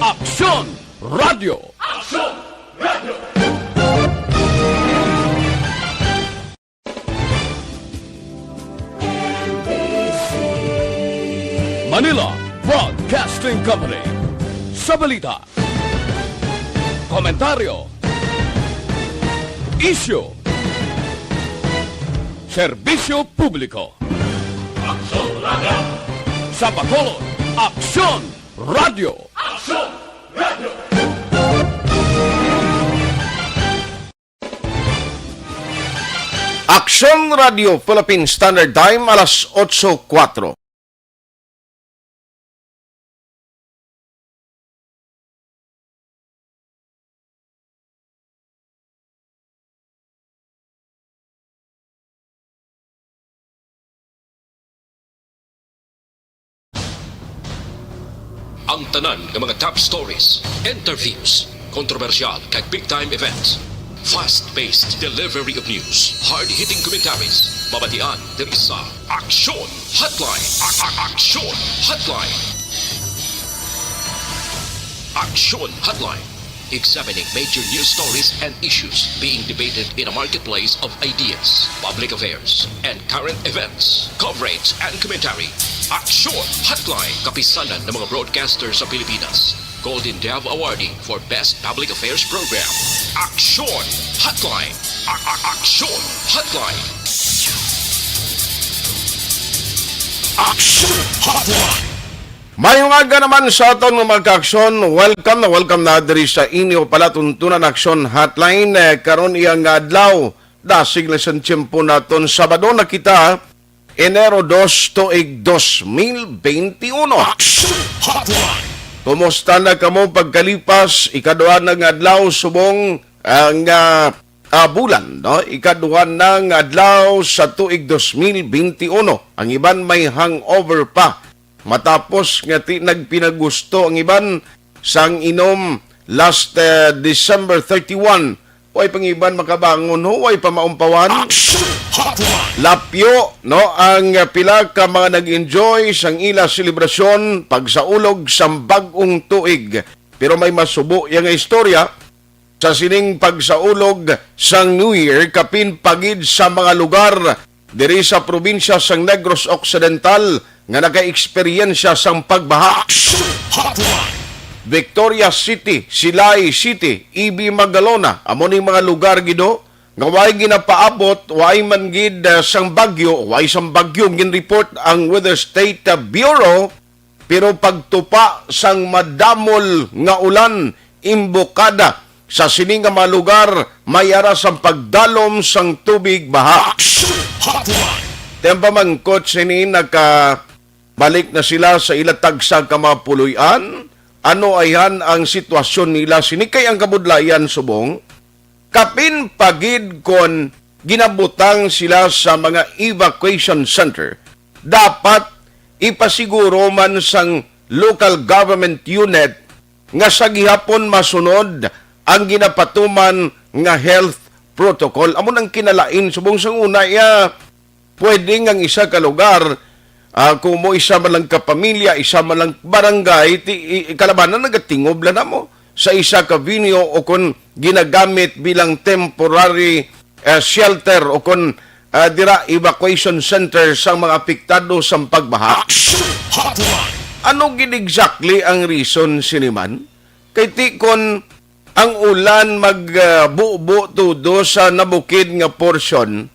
Aksyon Radio! Aksyon Radio! Manila Broadcasting Company. Sa balita, komentaryo, isyu, serbisyo publiko. Aksyon Radio! Sa Bacolod, Aksyon Radio! Aksyon Radio! Aksyon Radio Philippine Standard Time, alas 8:04. Ang tanan ng mga top stories, interviews, kontrobersyal kag big-time events. Fast-paced delivery of news, hard-hitting commentaries, babatian diri sa Aksyon Hotline. Aksyon Hotline. Aksyon Hotline. Examining major news stories and issues being debated in a marketplace of ideas, public affairs, and current events. Coverage and commentary. Aksyon Hotline. Kapisanan ng mga broadcasters sa Pilipinas. Golden Dove Awardee for Best Public Affairs Program. Aksyon Hotline. Aksyon Hotline. Aksyon Hotline! Mayong aga naman sa aton ng magka-aksyon. Welcome na diri sa inyo palatuntunan Aksyon Hotline. Karon iyang adlaw, dasig na sa tiyempo naton. Sabado na kita, Enero 2 tuig 2021. Aksyon Hotline! Kumusta na kamo pagkalipas? Ikaduha ng adlaw, subong ang bulan, no? Ikaduha ng adlaw sa tuig 2021. Ang iban may hangover pa. Matapos nga nagpinagusto ang iban sang inom last December 31. Huwag pang iban makabangon, huwag pa maumpawan. Aksyon Hotline! Lapyo, no, ang pila ka mga nag-enjoy sang ila selebrasyon pagsaulog sang bag-ong tuig. Pero may masubo yang istorya sa sining pagsaulog sang New Year kapin pagid sa mga lugar diri sa probinsya sang Negros Occidental nga naka-eksperyensya sang pagbaha. Aksyon Hotline! Victoria City, Silay City, Ibi Magalona, amo ning mga lugar gido nga way ginapaabot, way man gid sang bagyo, way sang bagyo gin-report ang Weather State Bureau, pero pagtupa sang madamol nga ulan imbokada sa sining nga mga lugar may ara sang pagdalom sang tubig baha. Aksyon Hotline! Tempa man coach ni balik na sila sa ilatag sa kamapuloyan. Ano ayan ang sitwasyon nila? Sinikay ang kabudlayan subong. Kapin pagid kon ginabutang sila sa mga evacuation center. Dapat ipasiguro man sang local government unit nga sa gihapon masunod ang ginapatuman nga health protocol. Amo nang kinalain subong sang una pwede nga isa ka lugar kung mo isa man lang kapamilya, isa man lang barangay, kalabanan nagatingob lang na mo sa isa ka venue o kung ginagamit bilang temporary shelter o kung dira evacuation center sa mga apektado sa pagbaha. Aksyon Hotline! Ano gid exactly ang reason siniman? Kay ti kon ang ulan magbubo tudo sa nabukid nga portion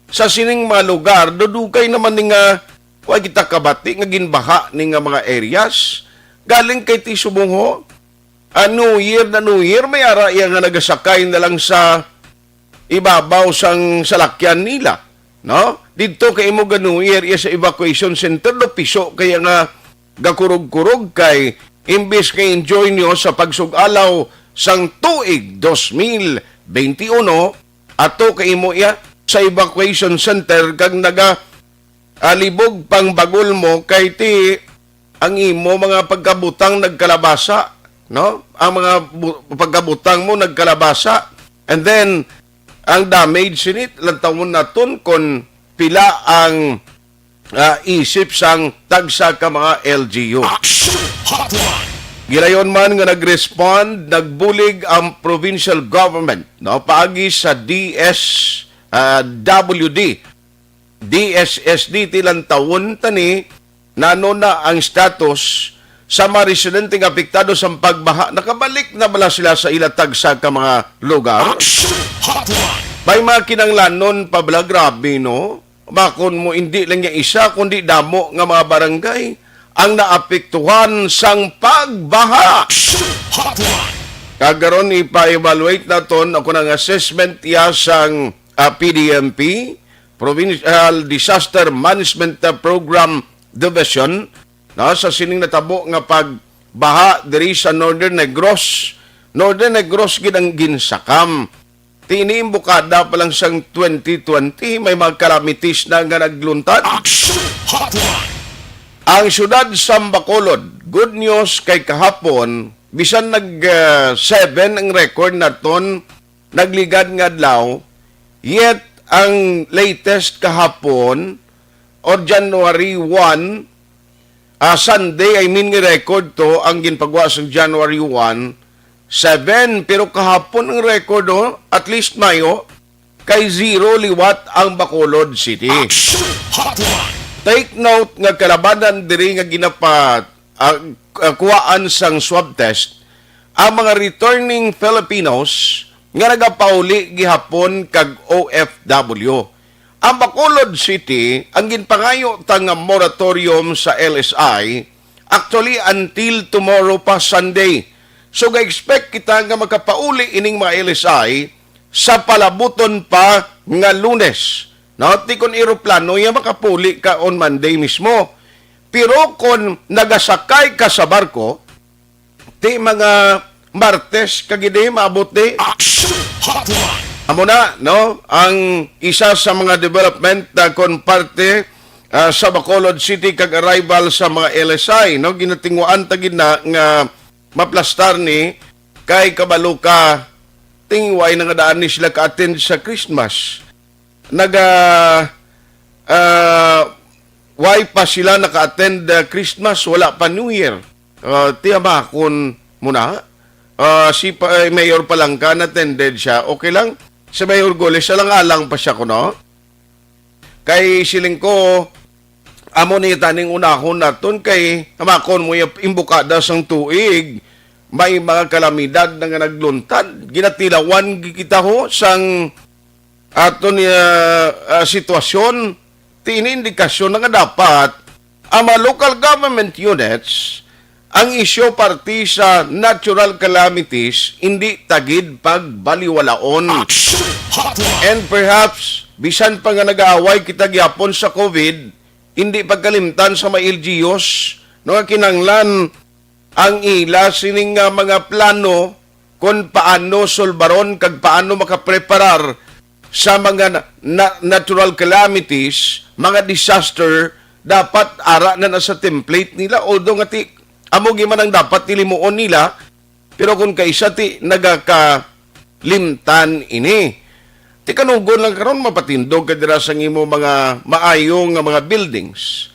sa sining mga lugar, dudugay naman ni nga huwag kita kabati nga ginbaha ni nga mga areas. Galing kay ti subong New Year, may ara iya nga nagasakay na lang sa ibabaw sang salakyan nila. No? Dito kay mo ga New Year iya sa evacuation center, do piso kaya nga gakurog-kurog kay imbes kay enjoy nyo sa pagsugalaw sang tuig 2021 ato kay mo iya sa evacuation center kag alibog pang bagol mo kay ti ang imo mga pagkabutang nagkalabasa, no? Ang mga pagkabutang mo nagkalabasa, and then ang damage sinit lantawon naton kon pila ang isip sang tagsa ka mga LGU. Aksyon Hotline! Gilayon man nga nag-respond, nagbulig ang provincial government no paagi sa DSSD tilang taon tani nano na ang status sa mga residente nga apektado sa pagbaha. Nakabalik na bala sila sa ilatag sa ka mga lugar? Action Hotline. May mga kinanglanon pa bala, grabe no? Bakon mo hindi lang yung isa kundi damo nga mga barangay ang naapektuhan sang pagbaha. Action Hotline. Kagaron ipa-evaluate naton ako ng assessment iya sang PDMP, Provincial Disaster Management Program Division, sa sining natabo nga pagbaha diri sa Northern Negros. Northern Negros gid ang ginsakam. Tiniimbukada pa lang sang 2020 may mga calamities na nga nagluntad. Action Hotline. Ang syudad sa Bacolod, good news kay kahapon, bisan nag-7 ang record naton, nagligad nga adlaw, yet ang latest kahapon, or January 1, Sunday, nga record to, ang ginpagawa sa January 1, 7, pero kahapon ang record, at least Mayo, kay 0 liwat ang Bacolod City. Action Hotline. Take note nga kalabanan diri nga kuwaan sang swab test ang mga returning Filipinos nga nagapauli gihapon kag OFW. Ang Bacolod City ang ginpangayo tang moratorium sa LSI actually until tomorrow pa Sunday. So ga-expect kita nga makapauli ining mga LSI sa palabuton pa nga Lunes. No, ti kon eroplano ya makapuli ka on Monday mismo. Pero kung nagasakay ka sa barko, ti mga Martes kagidi maabot di. Action Hotline. Amo na, no, ang isa sa mga development na kon parte sa Bacolod City kag arrival sa mga LSI, no, ginatingwaan tagid na nga maplastar ni kay kabalo tingway nga daan ni sila ka-attend sa Christmas. Why pa sila naka-attend Christmas, wala pa New Year. Tiyama kun muna. Si Mayor pa lang ka, attended siya, okay lang. Sa Mayor Goles, alang-alang pa siya kuno. Kay siling ko, amo ni taning unahon naton kay amakon mo yung imbukada sang tuig. May mga kalamidad na nga nagluntad. Ginatilawan kita ho sang aton sitwasyon, tinindikasyon na nga dapat ang mga local government units ang isyo parti sa natural calamities hindi tagid pagbaliwalaon. Action Hotline. And perhaps, bisan pa nga nag-aaway kita gyapon sa COVID, hindi pagkalimtan sa mga LGUs, no nga kinanglan ang ila sining mga plano kung paano solbaron kag paano makapreparar sa mga natural calamities, mga disaster, dapat ara na sa template nila. Although nga ti, amo man ang dapat tilimuon nila, pero kung kaisa ti nagakalimtan ini. Ti kanugon lang karon mapatindog kadira sa imo mga maayong nga mga buildings.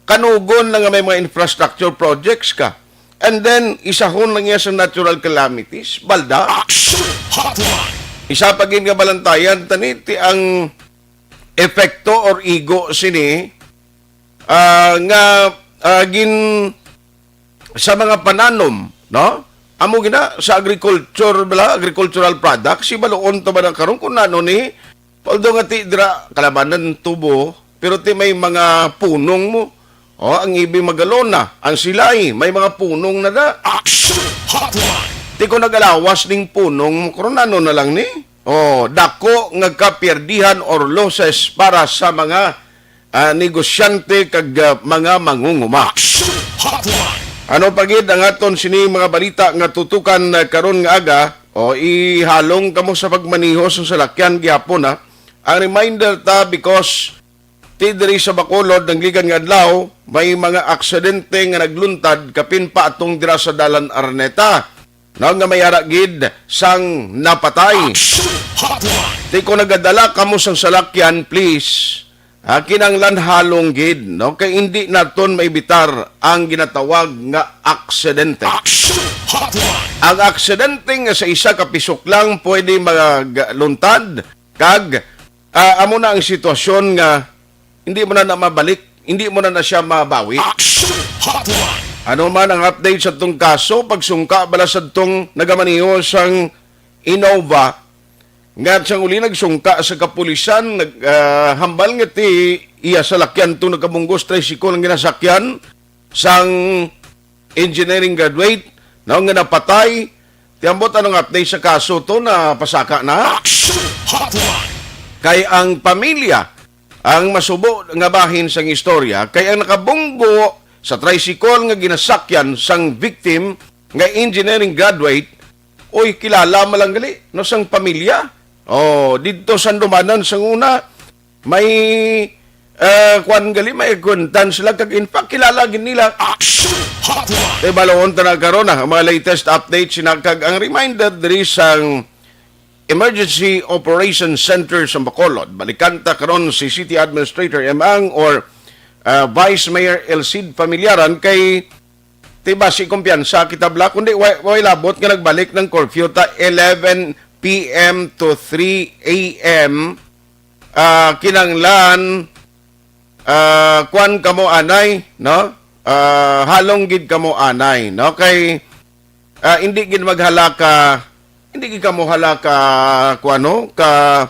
Kanugon lang nga may mga infrastructure projects ka. And then, isahon lang niya sa natural calamities, balda. Action Hotline. Isa pa gin nga balantayan taniti ang epekto or ego sini nga gin sa mga pananom, no? Amo gina sa agricultural products si baloon to ba nang karon kun ano ni although nga ti dira kalabanan tubo pero ti may mga punong mo. Ang ibi magalona, ang silay may mga punong na da. Action Hotline. Ti ko nagalawas ning punong karon ano na lang ni. Dako nga kapierdihan or losses para sa mga negosyante kag mga mangunguma. Action Hotline. Ano pagid ang aton sini mga balita nga tutukan karon nga aga ihalong kamo sa pagmaniho sa salakyan gyapon ha. Ang reminder ta because ti diri sa Bacolod ng ligan nga adlaw may mga aksidente nga nagluntad kapin pa atong dira sa dalan Araneta. Nga may aragid sang napatay. Action Hotline. Di ko nagadala kamo sang salakyan, please. kinanglan halong gid, no? Kay hindi naton maibitar ang ginatawag nga aksidente. Action Hotline. Ang aksidente nga sa isa ka pisok lang pwede magluntad kag amo na ang sitwasyon nga hindi mo na mabalik, hindi mo na siya mabawi. Action Hotline. Ano man ang update sa tong kaso, pagsungka bala sa tong nagamaniho sang Innova, nga siyang uli nagsungka sa kapulisan, hambal nga ti iya sa lakyan itong nagkabunggos tricycle ang ginasakyan sang engineering graduate, na nga napatay. Tiambot anong update sa kaso to na pasaka na? Action Hotline. Kay ang pamilya ang masubo nga bahin sang istorya, kay ang nakabunggo sa tricycle nga ginasakyan sang victim nga engineering graduate, oy kilala malanggali no sang pamilya. Dito sa dumanan sang una may kuan gali may kuntan sila kag in fact kilala gid nila. Action Hotline. Kay balawon ta nagkaroon na ang mga latest update sinakag ang reminder diri sang Emergency Operations Center sa Bacolod. Balikanta karon si City Administrator Emang or Vice Mayor Elcid Familiaran kay tiba si kumpiyansa kitabla kundi way labot nga nagbalik ng curfew ta 11 p.m. to 3 a.m. Kinanglan kwan kamo anay, no? Halong gid kamo anay, no? Kay hindi gid maghalaka, hindi gid kamo halaka kuano ka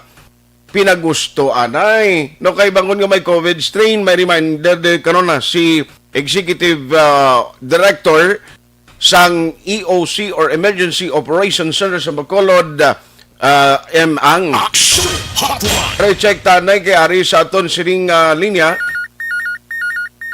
pinagusto anay, no? Kay bangon nga may COVID strain, may reminder de karon na si Executive Director sang EOC or Emergency Operations Center sa Bacolod, Ang. Action Hotline. Pre-check tanay kay ari sa aton sining linya.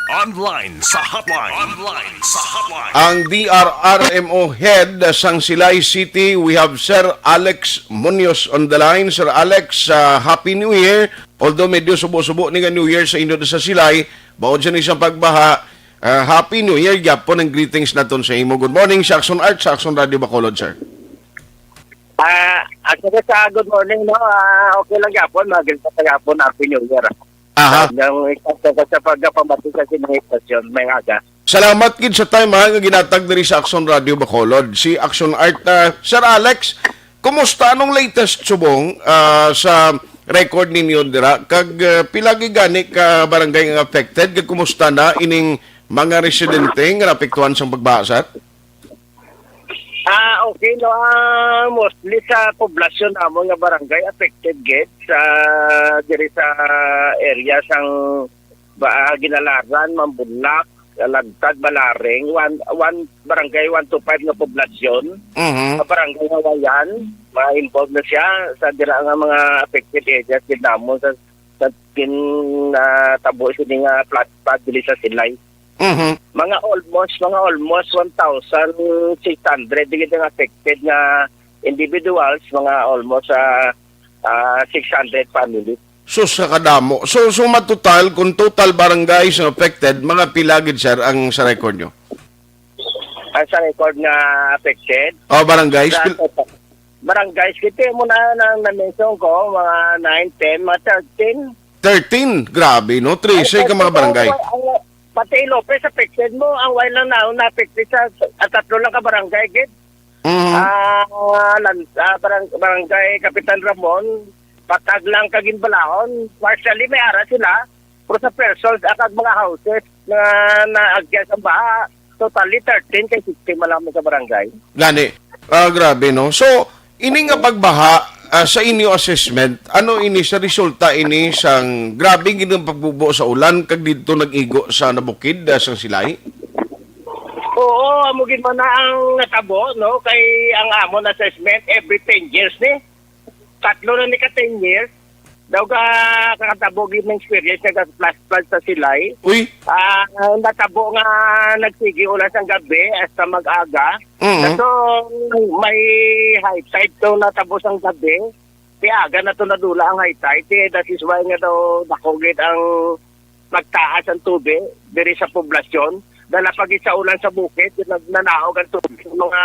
Online sa hotline. Online sa hotline. Ang DRRMO head sang Silay City, we have Sir Alex Munoz on the line. Sir Alex, Happy New Year. Although medyo subo-subo ni nga New Year sa inyo sa Silay, baod siya isang pagbaha. Happy New Year, yapon ang greetings naton sa imo. Good morning, Saxon Art, Saxon Radio Bacolod, sir. Actually, good morning, no? Okay lang yapon, maganda sa yapon, Happy New Year. Aha. Yung ikasta ko sa pagpamati sa sinistasyon, may aga. Salamat gid sa time nga ginatag diri sa Action Radio Bacolod. Si Action Art. Sir Alex, kumusta anong latest subong sa record ninyo dira? Kag pilagi gani ka barangay nga affected? Kag kumusta na ining mga residente nga napektuhan sa pagbasat? Okay, no? Mostly sa poblasyon namon nga barangay affected gid sa diri sa area sang Ginalaran, Mambunlak, Lagtad, Balaring, one barangay 1 to 5 nga poblasyon. Sa barangay Hawayan, ma-involve na siya sa dira nga mga affected areas gid namon sa tabo sini nga plat dili sa Silay. Mga almost 1,600 digit ang affected nga individuals, mga almost 600 families. So sa kadamo. So matotal kung total barangays na affected, mga pilagid sir ang sa record nyo? Ang sa record nga affected? Barangays? Barangays, kita mo na-mention ko, mga 9, 10, mga 13. 13? Grabe, no? 13 ka mga barangay. Pati Lopez, affected mo. Ang while lang na-affected sa 3 lang ka barangay, gid. Barangay Kapitan Ramon, Patag lang Kaginbalaon. Partially may ara sila. Pero sa persons, akag mga houses na naagyan sa baha, totally 13 kay 60 malamang sa barangay. Gani. Grabe, no? So, ini nga pagbaha, sa inyo assessment, ano ini sa resulta ini sang grabe ginang pagbubo sa ulan kag dito nag-igo sa nabukid sa Silay? Oo, amugin mo na ang natabo, no? Kay ang amon assessment every 10 years ni. 3 na ni ka 10 years. Daw ka kakatabo gid ng experience nga flash flood sa Silay. Uy. Natabo nga nagsigi ulan sa gabi hasta mag-aga. So may high tide to natabo sang gabi. Aga na to nadula ang high tide. That is why nga daw nakugit ang magtaas ang tubig diri sa poblasyon. Dala pag sa ulan sa bukid, nananaog ang tubig sa mga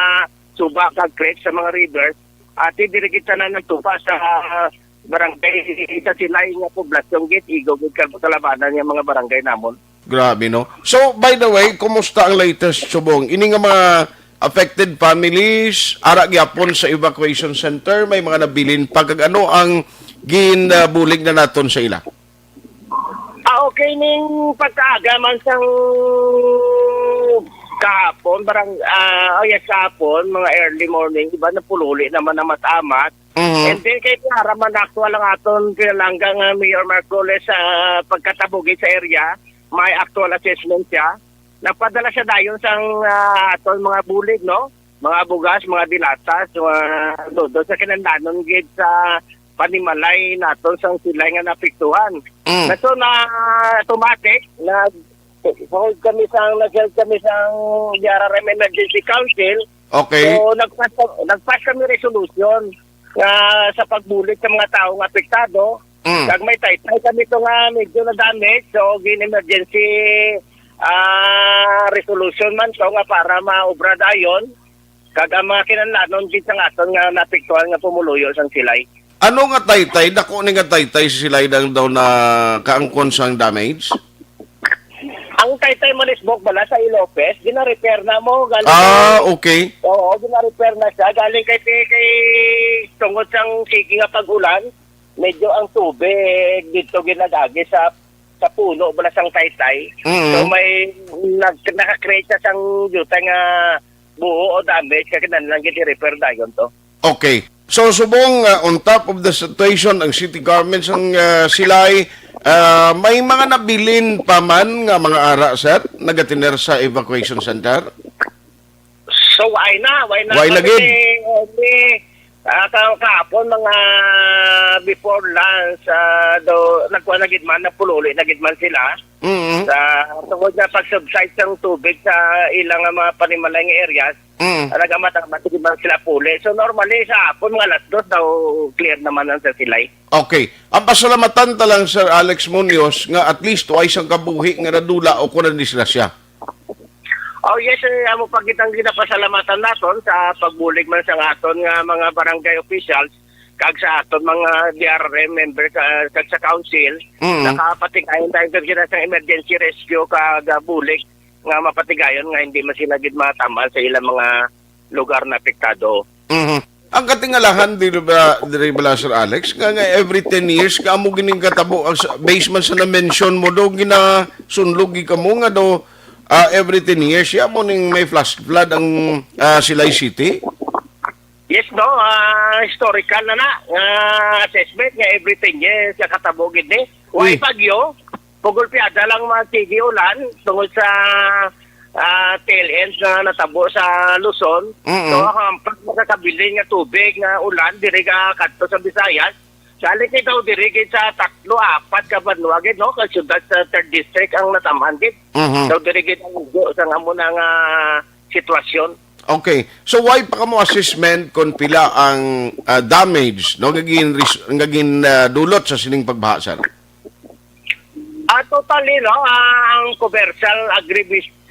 suba kag creek sa mga rivers. At diri kita na nagtupa sa barangay sa sila nga poblasyon git igo gid kalabanan yung mga barangay namon. Grabe, no? So, by the way, kumusta ang latest subong? Ini nga mga affected families, ara gyapon sa evacuation center, may mga nabilin pag ano ang ginbulig na naton sa ila? Okay ning pagkaaga man sang kahapon, kahapon, mga early morning, iba na pululi naman na matamat. And then kay para man actual lang aton pinalanggang Mayor Marcoles sa pagkatabugid sa area, may actual assessment siya. Nagpadala siya dayon sang aton mga bulig, no? Mga bugas, mga dilatas, do sa kinandanon gid sa panimalay naton sang sila nga napiktuhan. So na automatic na hold kami sang DRRM Emergency Council. Okay. So nagpas kami resolution sa pagbulig sa mga taong apektado. Kag may taytay kami ito nga medyo na damage, so gin-emergency resolution man to nga para maobra dayon. Kag ang mga kinanlanon din sa aton nga napiktuhan nga pumuluyo sang silay. Ano nga taytay? Dako ni nga taytay sila daw na kaangkon sang damage? Ang taytay Malisbok bala sa Ilopes, gina-repair na mo. Okay. Oo, gina-repair na siya. Galing kay tungod sang sige nga pag-ulan, medyo ang tubig dito ginagagi sa puno bala sang taytay. So may naka-create siya sang jutay nga buo o damage kaya kinahanglan gid i-repair dayon to. Okay. So, subong, on top of the situation, ang city governments ang silay, may mga nabilin pa man nga mga ara, sir, nagatiner sa evacuation center? So, why na? Why na gid? Kahapon, mga before lunch, nagkuha na gidman, napululi na gidman sila. Sa tungod na pag-subside ng tubig sa ilang mga panimalay nga areas, nagamatang-matang sila puli. So normally sa hapon mga alas 2 daw clear naman ang sa silay. Okay. Ang pasalamatan talang Sir Alex Munoz nga at least twice ang kabuhi nga nadula o kunan disgrasya. Oh yes, amo pagitang ginapasalamatan naton sa pagbulig man sa aton nga mga barangay officials kag sa aton mga DRM member kag sa council. Nakapatigayon tayo sa emergency rescue kag bulig nga mapatigayon nga hindi man sila gid matamal sa ilang mga lugar na apektado. Ang katingalahan diri ba Sir Alex nga every 10 years ka mo gining katabo ang basement sa na-mention mo do ginasunlog gi kamo nga do every 10 years ya mo ning may flash flood ang Silay City. Yes, no, historical na assessment nga every 10 years sa katabo gid ni. Way bagyo pugulpiada lang magsigi ulan tungod sa tail ends na natabo sa Luzon. So, pag makakabilin nga tubig nga ulan, diri ka kadto sa Visayas, salik daw diri sa 3-4 ka banwagid, no? Kag syudad sa 3rd district ang natamaan gid. So, diri gid ang sa amo na nga sitwasyon. Okay. So, why pa kamo assessment kung pila ang damage, no? Gagin dulot sa sining pagbaha, sir? Totally, no, ang commercial,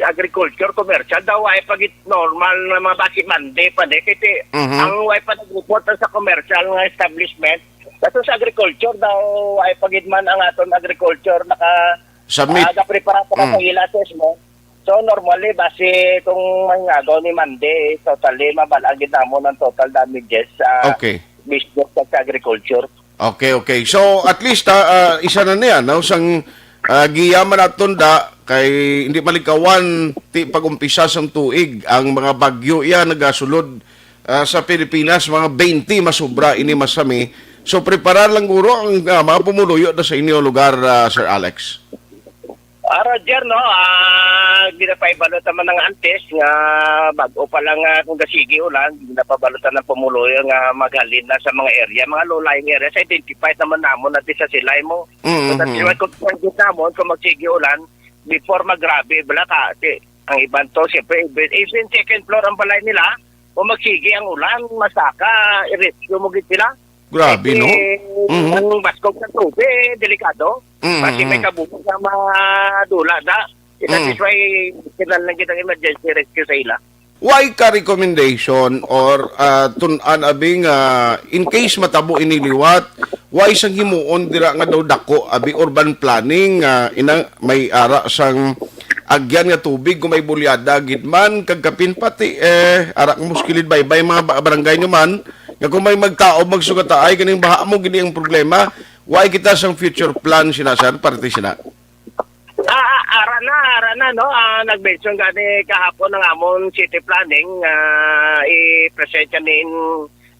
agriculture, commercial, daw ay pagit normal na mga basi mande pa de. Kasi ang way pa nag-report sa commercial nga establishment, kaso sa agriculture daw ay pagit man ang aton agriculture naka-prepara pa sa ila assessment. So normally, basi itong mga ni mande, totally mabalagid na mo ng total damages sa business sa agriculture. Okay. So, at least, isa na niya, no? Sang giyaman naton da kay hindi malikawan ti pag-umpisa sang tuig ang mga bagyo nagasulod sa Pilipinas, mga 20 masubra ini masami. So preparar lang guro ang mga pumuluyo na sa inyo lugar, Sir Alex. Roger, no, ginapaibalot naman ng antes nga bago pa lang kung gasigi ulan, ginapabalotan ng pumuluyo nga maghalin na sa mga area, mga low-lying areas, identified naman namon natin sa silay mo. So that's why kung namon kung magsigi ulan, before magrabe, bala ka, ang ibang to, siyempre, even second floor ang balay nila, kung magsigi ang ulan, masaka, i-rescue mo git sila. Grabe, no? Ang baskog sa tubig, delikado. Kasi may kabukog na madula na. That is why kinalang kitang emergency rescue sa ila. Why ka recommendation or tunan abing in case matabo iniliwat wa isang himuon dira nga daw dako abi urban planning ina may ara sang agyan nga tubig kung may bulyada gid man kag kapin pati ara ang muskilid baybay mga barangay nyo man nga kung may magtaob magsugataay kaning baha mo gini ang problema why kita sang future plan sinasan parte sina. Ara na, no? Nag-mention gani kahapon ng amon city planning, i-present ni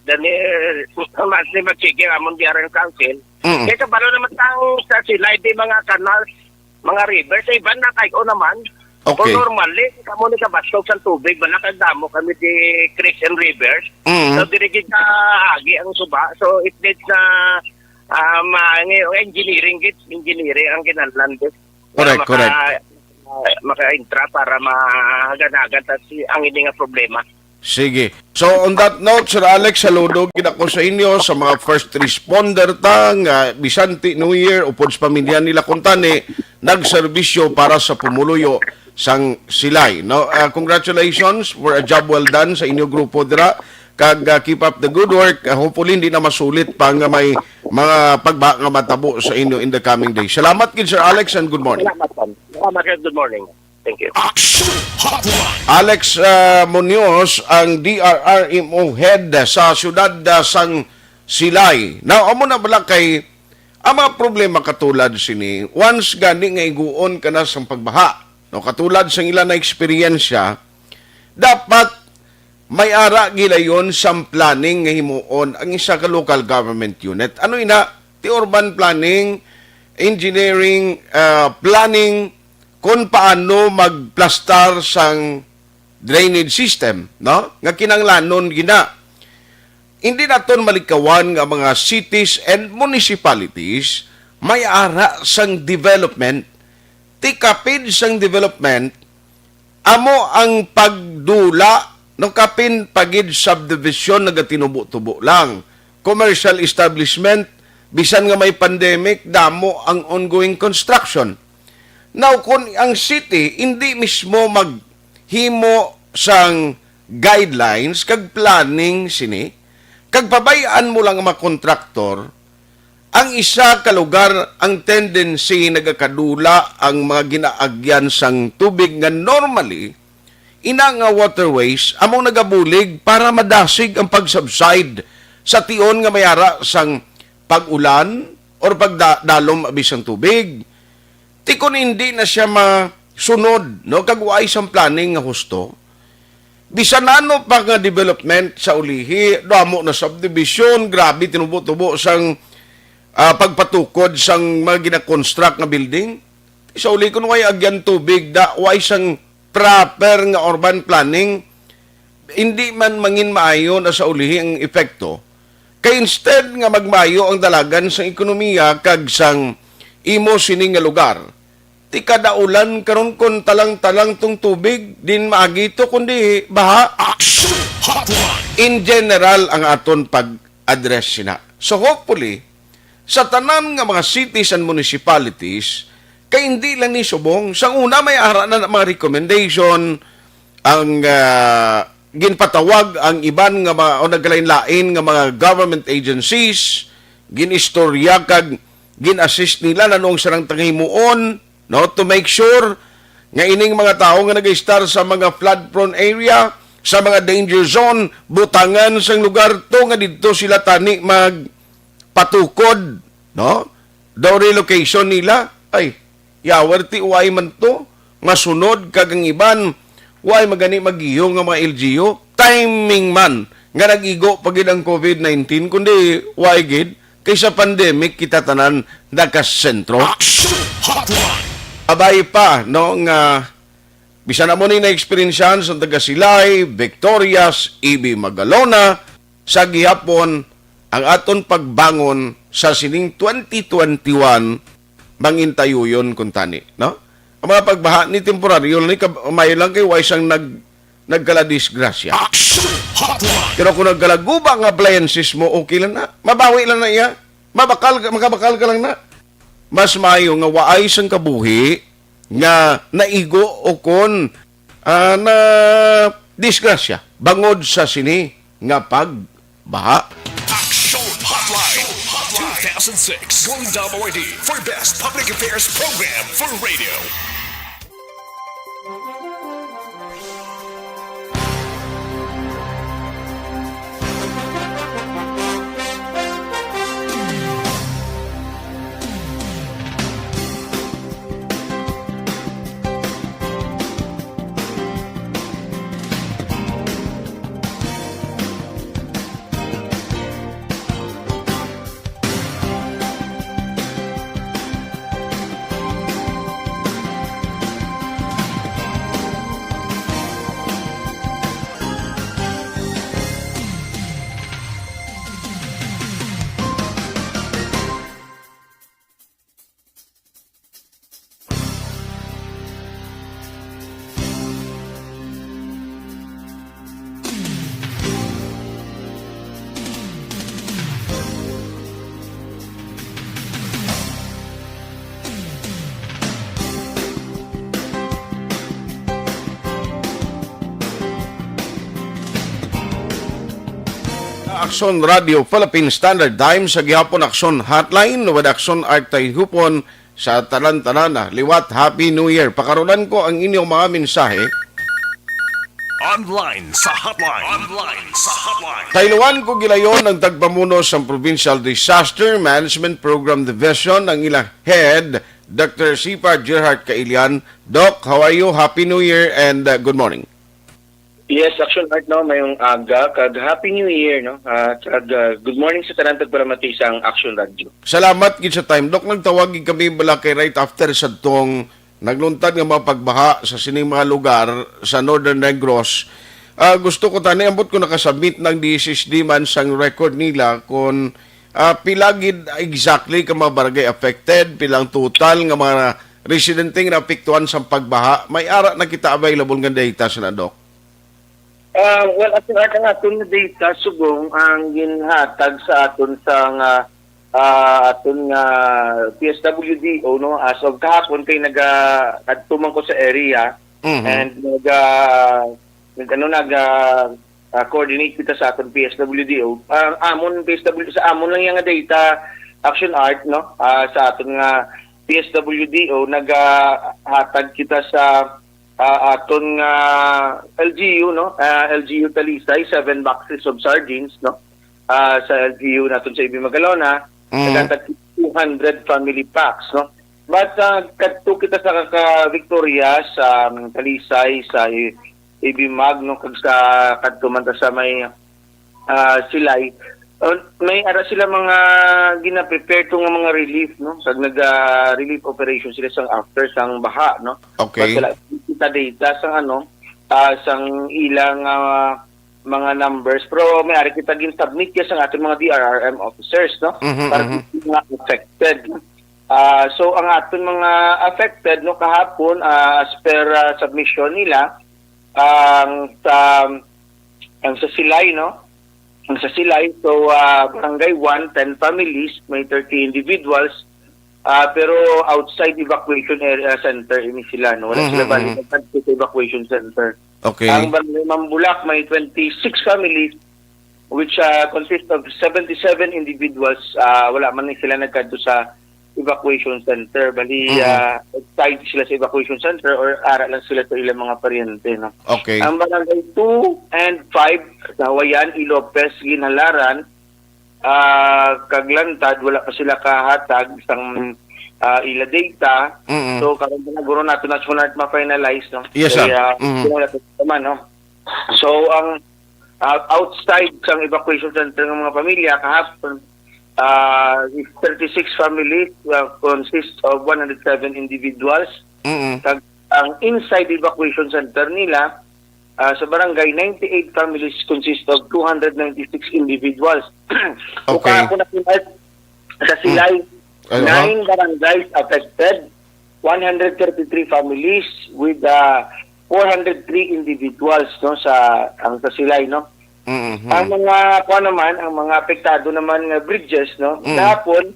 Daniel, monthly mag-sige amon DRN Council. Kaya kabalo naman tao sa sila, di mga canals, mga rivers, sa iban na kayo naman. Okay. Kung normally, kamo ni kabastog sa tubig, balakagdamo kami di creeks and rivers. So, dirigid na agi ang suba. So, it needs na engineering ang kinahanglan. Correct. Maka-intra para mahaganagan ang hindi nga problema. Sige. So on that note, Sir Alex, saludo ako sa inyo sa mga first responder tang Bisanti New Year upod sa pamilya nila kuntani nagserbisyo para sa pumuluyo sang silay. No, congratulations for a job well done sa inyo grupo dira. Kag keep up the good work. Hopefully hindi na masulit pa nga may mga pagba nga matabo sa inyo in the coming days. Salamat gid Sir Alex and good morning. Salamat, good morning. Thank you. Action Hotline. Alex Munoz ang DRRMO head sa siyudad sang Silay. Now, amo na bala kay ang mga problema katulad sini, once gani nga iguon ka na sang pagbaha, no, katulad sang ilan na eksperyensya, dapat may ara gilayon sang planning nga himuon ang isa ka local government unit. Ano ina? Ti urban planning, engineering, planning, kung paano magplastar sang drainage system, no? Nga kinanglanon gina. Hindi naton malikawan nga mga cities and municipalities may ara sang development, tikapid sang development, amo ang pagdula, no kapin pagid subdivision nagatinubo-tubo lang. Commercial establishment, bisan nga may pandemic, damo ang ongoing construction. Now, kung ang city hindi mismo maghimo sang guidelines kag planning sini, kag pabayaan mo lang ang mga kontraktor, ang isa ka lugar ang tendency nagakadula ang mga ginaagyan sang tubig nga normally ina nga waterways among nagabulig para madasig ang pag-subside sa tion nga mayara sang pag-ulan or pagdalom abis ang tubig. Tikon hindi na siya masunod, no? Kagwaay sang planning nga husto. Bisan ano pa nga development sa ulihi, damo na subdivision, grabe tinubo-tubo sang pagpatukod sang mga gina-construct nga building. Sa uli kun way agyan tubig, way sang proper nga urban planning, hindi man mangin maayo na sa ulihi ang epekto. Kaya instead nga magmayo ang dalagan sang ekonomiya kag sang imo sining nga lugar. Ti kada ulan karon kon talang-talang tong tubig din maagito kundi baha. Action Hotline. In general ang aton pag-address sina. So hopefully sa tanan nga mga cities and municipalities kay hindi lang ni subong sang una may ara na mga recommendation ang ginpatawag ang iban nga mga o naglain-lain nga mga government agencies ginistorya kag gin-assist nila nanong sarang tanghimuon, no, to make sure nga ining mga tao nga nag-star sa mga flood-prone area, sa mga danger zone, butangan sang lugar to nga dito sila tani magpatukod, no? Daw relocation nila, ay, yawarti uway man to, masunod kagang iban, uway magani magiyo nga mga LGU, timing man, nga nag-igo pagid ang COVID-19, kundi uway gid, kaysa pandemic kita tanan nakasentro. Action Hotline. Abay pa, no, nga bisan na mo ni na-experiencean sa Tagasilay, Victorias, EB Magalona, sa gihapon ang aton pagbangon sa sining 2021 mangintayuyon kuntani, no? Ang mga pagbaha ni temporaryo ni may lang kay way sang nagkala disgrasya. Action Hotline. Pero kung nagkalaguba ang appliances mo, okay lang na. Mabawi lang na iya. Makabakal ka lang na. Mas maayo nga waay sang kabuhi nga naigo o kon na disgrasya bangod sa sini nga pagbaha. Action Hotline. 2006 Golden Dome Awardee for Best Public Affairs Program for Radio. Aksyon Radio Philippine Standard Time sa gihapon Aksyon Hotline with Aksyon Art Hupon sa tanan-tanan liwat Happy New Year. Pakarolan ko ang inyong mga mensahe. Online sa hotline. Online sa hotline. Kailuan ko gilayon ng tagpamuno sa Provincial Disaster Management Program Division ang ilang head, Dr. Sipa Gerhard Kailian. Doc, how are you? Happy New Year and good morning. Yes, Action Art, no, mayong aga, kag Happy New Year, no, kag good morning sa tanan tagparamati sa Action Radio. Salamat gid sa time. Dok, nagtawag kami bala kay right after sa tong nagluntad nga mga pagbaha sa sining mga lugar sa Northern Negros. Gusto ko tani, ambot ko nakasubmit ng DSSD man sang record nila kung pila gid exactly ka mga barangay affected, pilang total nga mga residente nga apektuhan sa pagbaha. May ara na kita available nga data sa na, Dok. Well, atin ang aton na data subong ang ginhatag sa aton sa aton nga PSWDO, no, as of kahapon kay nag-adtuman ko sa area and coordinate kita sa aton PSWDO. Amon PSWDO sa amon lang yung data Action Art, no, sa aton nga PSWDO naghatag kita sa aton nga LGU, no, LGU Talisay 7 boxes of sardines, no, sa LGU naton sa Ibi Magalona, naghatag 200 family packs, no. But kadto kita sa Victoria sa Talisay sa Ibi Mag, no, kag sa kadto man ta sa may Silay, may ara sila mga gina-prepare to nga mga relief, no, sa nag-relief operation sila sang after sang baha, no. Okay. Kita data sang sang ilang mga numbers, pero may ari kita gin-submit ya sang ating mga DRRM officers, no, para mga affected. So ang ating mga affected, no, kahapon as per submission nila ang sa Silay, no, sa Silay, so barangay 1, 10 families, may 30 individuals, pero outside evacuation area center ini sila, no, wala sila balik sa evacuation center. Okay. Ang barangay Mambulak may 26 families which consist of 77 individuals, wala man sila nagkadto sa evacuation center, bali outside sila sa evacuation center or ara lang sila sa ilang mga paryente, no. Okay. Ang barangay 2 and 5 sa Hawayan, Ilopez, Ginhalaran, Kaglantad, wala pa sila kahatag isang ila data. So karon na guro nato na sunod ma-finalize, no. Yes, sir. No. So ang outside sa evacuation center ng mga pamilya kahapon 36 families consist of 107 individuals. Ang inside evacuation center nila sa barangay 98 families consist of 296 individuals. So kahapon na sa Silay 9 barangays affected, 133 families with 403 individuals, no, sa Silay, no. Ang mga ang mga apektado naman nga bridges, no, kahapon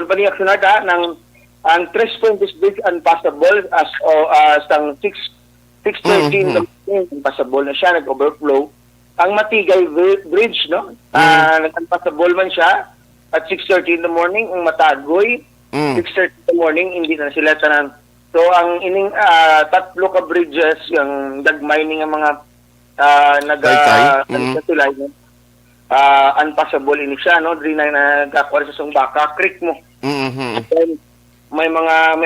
pa ni Aksunada ng ang 3 Puentes Bridge unpassable as ang 613 unpassable na siya, nag-overflow. Ang Matigay Bridge, no, nag-unpassable man siya, at 6:30 in the morning ang Matagoy. 6:30 in the morning hindi na sila tanan. So ang ining tatlo ka bridges yung dagmay ning mga sila unpassable ini siya, no? Dili na nagkakuha sa Baka Creek mo. Then, may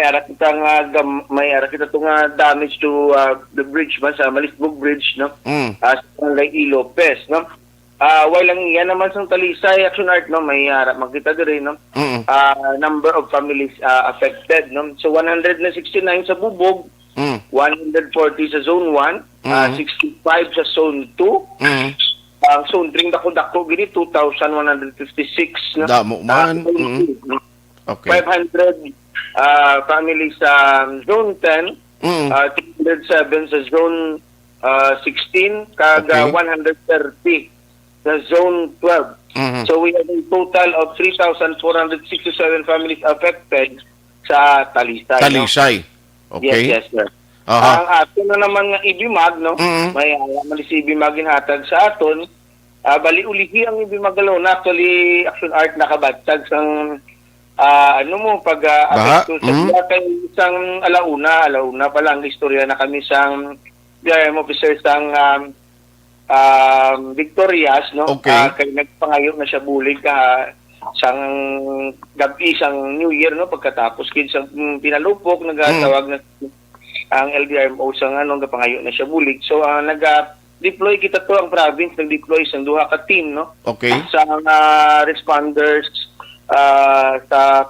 ara kita tong damage to the bridge man sa Malisbog Bridge, no? Sa Lay Lopez, no? Walang yan naman sa Talisay Action Art, no? May makita dire, no? Number of families affected, no? So 169 sa Bubog, 140 sa Zone 1, 65 sa Zone 2. Ang Zone 3 dako gini 2,156, no? Damo man. Okay. 500 families sa Zone 10, 207 sa Zone 16, kaga 130 sa Zone 12. So we have a total of 3,467 families affected sa Talisay. Talisay. No? Okay. Yes, sir. Aha. Ang aton na naman nga Ibimag, no? May si Ibimag ginhatag sa aton. Bali ulihi ang Ibimag alone. Actually, Action Art nakabatag sang apekto sa kay isang alauna pa lang istorya na kami sang DRM officer sang Victorias, no? Okay. Kay nagpangayo na siya bulig sang gabi sang New Year, no? Pagkatapos kin sang pinalupok nagatawag na ang LDRMO sang gapangayo na siya bulig. So nag-deploy kita to ang province, nag-deploy sang duha ka team, no? Okay. Sa responders sa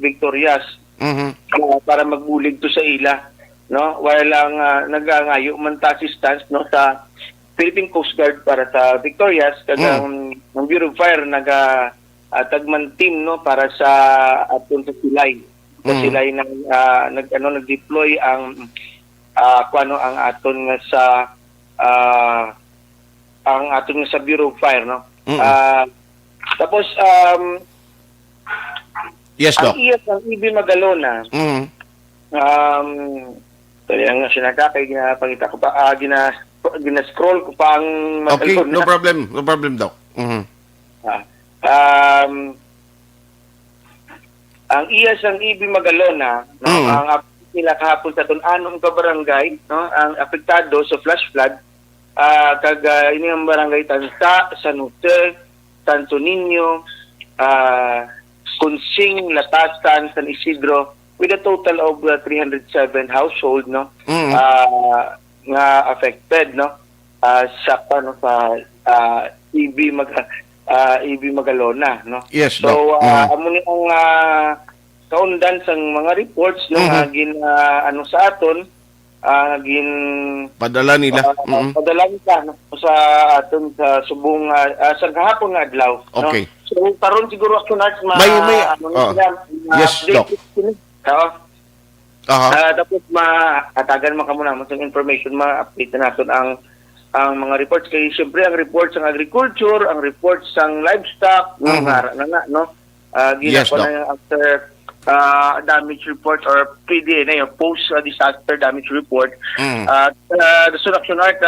Victorias para magbulig to sa ila, no? Walang nagangayo man ta assistance, no, sa Philippine Coast Guard para sa Victorias kagang ng Bureau of Fire tagman team, no, para sa aton sa Silay. Sa Silay nag-deploy ang ang aton nga sa sa Bureau of Fire, no. Tapos Yes, Doc. ang iyas ng Ibi Magalona, kaya nga sinagkakay, ginapangita ko pa, ginascroll ko pa ang Okay, no problem. No problem, Doc. Ang iyas ng Ibi Magalona, no, ang nila kahapon sa anong kabarangay, no, ang apektado sa flash flood, ini ang barangay Tansa, San Jose, Santo Niño, Kunsing, Latasan, San Isidro, with a total of 307 household, no, nga affected, no, sa EB Magalona, no. Yes, so Doc. amo ni ang kaundan sang mga reports, no, sa aton Padala nila. padala nila, no, sa aton sa subong sa kahapon nga adlaw, Okay. no? So karon siguro Action Arts Yes, Doc. tapos atagan man kamo na sa information, ma-update na naton ang mga reports kay syempre ang report sa agriculture, ang report sa livestock, no. Yes, Doc. na after damage report or PDA na yung post-disaster damage report. The Action Art,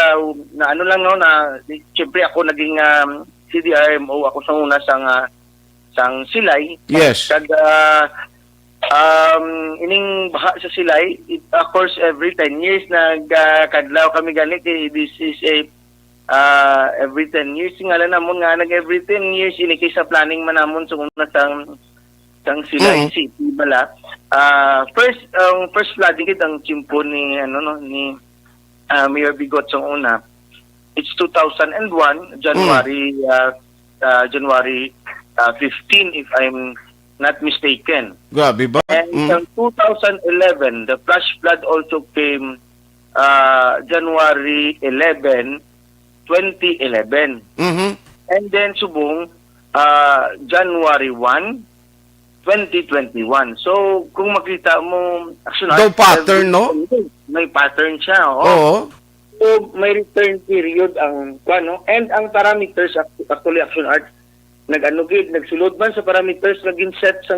na lang, no, na siyempre ako naging CDRMO, ako sa una sang Silay. Yes. Ining baha sa Silay, of course, every 10 years nagkadlaw kami ganit. This is every 10 years. Nga lang namon nga, every 10 years, inikay sa planning man namon sa una sang Silay City bala. First flooding kit ang chimpo ni Mayor Bigot sa una. It's 2001 January 15, if I'm not mistaken. Grabe ba? And in 2011 the flash flood also came January 11, 2011. And then subong January 1, 2021. So, kung makita mo, Daw pattern, no? May pattern siya, Oo. So, may return period ang, and ang parameters, actually, Action Art, nagsulod man sa parameters, naging set sa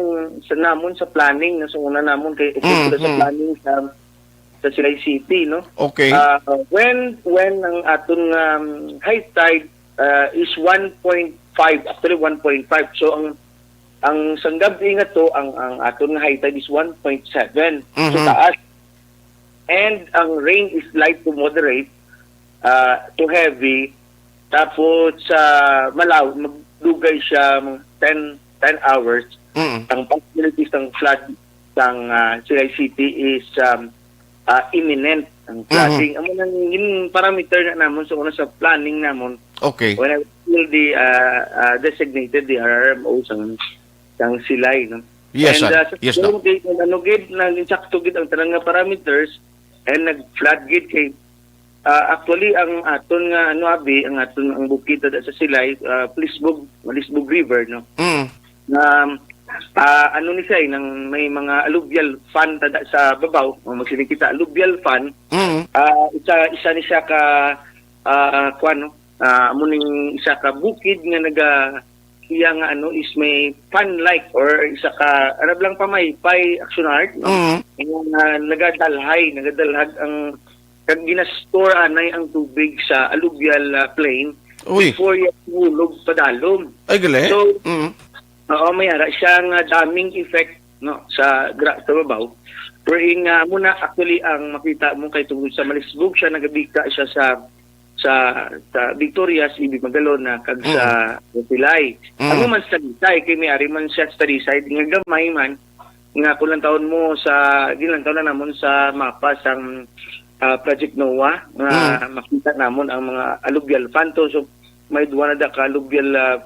namon sa planning, na sa una namon, kay sa planning sa Silay City, no? Okay. When ang atong high tide is 1.5 actually 1.5. So ang sanggabi nga to ang aton nga high tide is 1.7. So taas. And ang rain is light to moderate to heavy. Tapos malaw magdugay siya 10 hours. Ang possibilities ng flood ng Silay City is imminent. Ang flooding. Amo nang yung parameter na namon sa una sa planning namon. Okay. When I will the designated the RRMO sang Silay, no? Yes, and sir. Yes, sa no. gid nag-insakto gid ang tanang nga parameters and nag-flood gid kay actually ang aton nga ang aton ang bukid sa Silay, Lisbog River, no? Na ni siya nang may mga alluvial fan tada sa babaw, magsiling kita alluvial fan. Isa ni siya ka muning isa ka bukid nga iya nga is may fan like or isa ka lang pamaypay action art, no? Nagadalhag ang kag ginastore anay ang tubig sa alluvial plain before yung hulog padalom. Ay gali. So may ara siyang daming effect, no, sa babaw. Wherein muna actually ang makita mo kay tungkol sa Malisbog siya nagabika siya sa Victorias Ibig Magalon na kag sa Silay. Ano man sa Silay kay may ari man siya sa side nga gamay man nga kulang taon mo sa gilang taon na namon sa mapa sang Project NOAA nga makita namon ang mga alluvial fan to. So may duwa na ka alluvial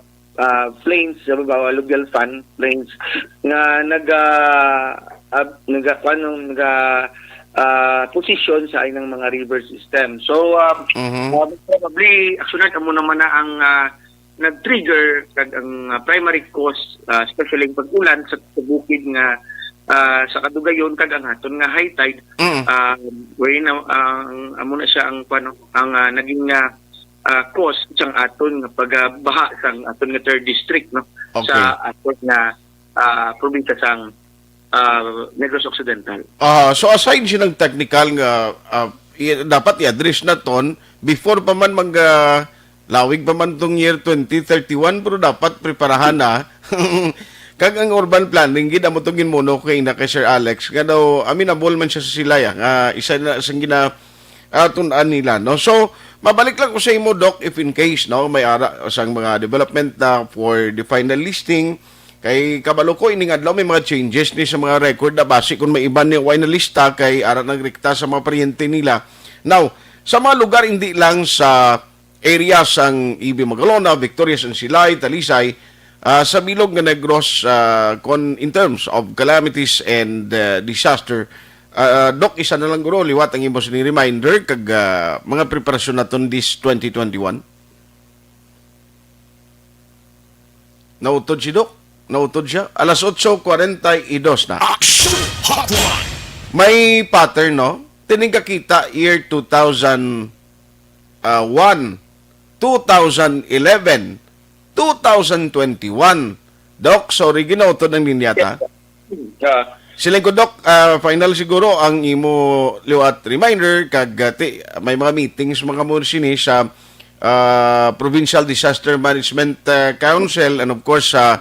plains sa babaw, alluvial fan plains nga position sa ng mga river system. So probably actually amo naman na ang nag-trigger kag ang primary cause especially pag ulan sa bukid nga sa kadugayon kag ang haton nga high tide wherein amo na siya ang naging cause sang aton nga pagbaha sang aton nga third district, no? Okay. Sa aton nga probinsya sang Negros Occidental. So aside siya ng technical nga dapat i-address na ton before pa man lawig pa man tong year 2031 pero dapat preparahan na kag ang urban planning gid amo tong ginmuno kay na kay Sir Alex nga daw amenable man siya sa Silaya nga isa na sang tun-an nila, no? So mabalik lang ko sa imo, Doc, if in case, no, may ara sang mga development na for the final listing kay kabalo ko ining adlaw may mga changes ni sa mga record na base kung may iba ni why na lista kay ara nagrekta sa mga paryente nila. Now, sa mga lugar hindi lang sa area sang Ibig Magalona, Victorias and Silay, Talisay, sa bilog nga Negros in terms of calamities and disaster. Doc, isa na lang guro, liwat ang imo ni reminder kag mga preparasyon naton this 2021. Nautod si Doc? Nautod siya? Alas 8:42 na. Action Hotline. May pattern, no? Tining kakita year 2001, 2011, 2021. Doc, sorry, ginautod ng linyata. Siling ko, Doc, final siguro ang imo liwat reminder kag may mga meetings mga mo sini sa Provincial Disaster Management Council and of course sa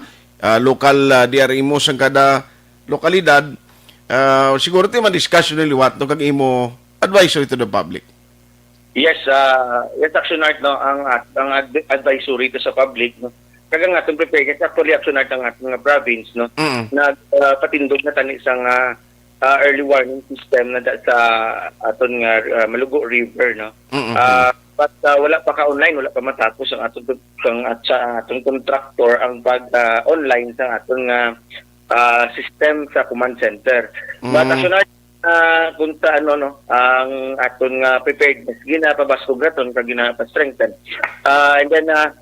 local DRI mo sa kada lokalidad. Siguro tayo ma-discussion ng liwat no kag imo advisory to the public. Yes, action art, no, ang advisory to sa public, no. Kagang atong prepare kasi actually action art ang atong province, no. Patindog na tani sang early warning system na sa aton nga Malugo River, no. But wala pa ka online, wala pa matapos ang atong contractor ang pag online sa atong system sa command center. But action art kung sa ang aton preparedness ginapabasog naton kag ginapa-strengthen. And then I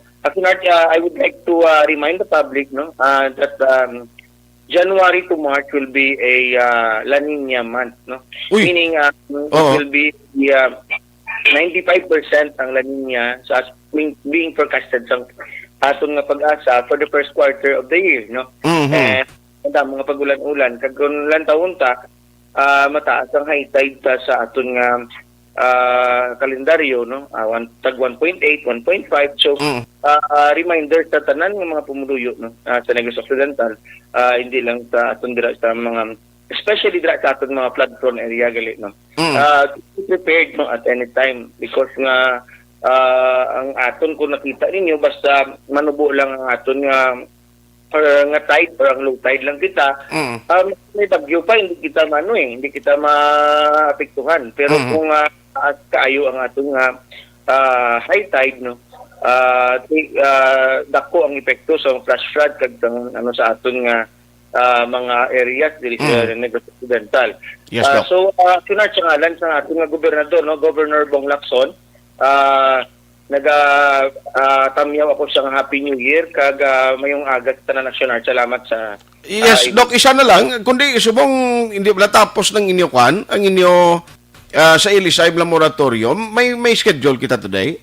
would like to remind the public, no, that January to March will be a La Nina month, no. Meaning it will be 95% ang La Nina sa being forecasted sa aton nga pag-asa for the first quarter of the year, no. And mga pagulan-ulan kag kun lan taon-ta mataas ang high tide sa aton nga kalendaryo, no. Tag 1.8, 1.5. So reminder sa tanan ng mga pumuluyo, no, sa Negros Occidental, hindi lang sa aton dira sa mga, especially dira sa aton mga flood prone area gali, no. To be prepared, no, at any time, because nga ang aton kung nakita ninyo basta manubo lang ang aton nga tide or ang low tide lang kita, may bagyo pa, hindi kita hindi kita maapektuhan. Pero kung kaayo ang aton high tide, no, dako ang epekto sa flash flood kag sa aton nga mga areas diri sa Negros Occidental. Yes, Doc. So sunod sa ngalan sa aton nga gobernador, no, Governor Bong Lacson, tamyaw ako sa Happy New Year kag mayong agat tanan nasyonal. Salamat sa Yes, Doc, isa na lang. Kundi subong hindi wala tapos ng inyo kwan, ang inyo sa Elisay Moratorium, may schedule kita today?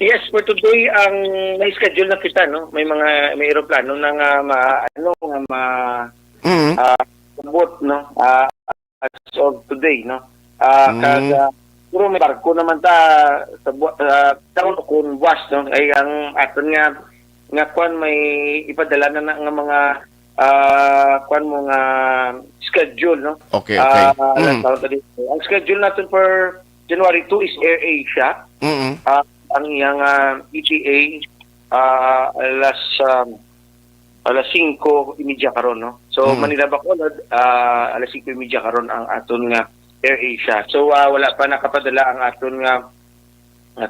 Yes, for today ang may schedule na kita, no. May eroplano na nga abot, no. As of today, no. Kag puro may barko naman ta sa kung buwas, no, ay ang aton nga kwan may ipadala na nga mga kwan mo nga schedule, no. Okay. Ang schedule natin for January 2 is Air Asia. Ang iyang ETA alas 5:30 karon, no. So Manila Bacolod alas 5:30 karon ang aton nga Air Asia. So wala pa nakapadala ang aton nga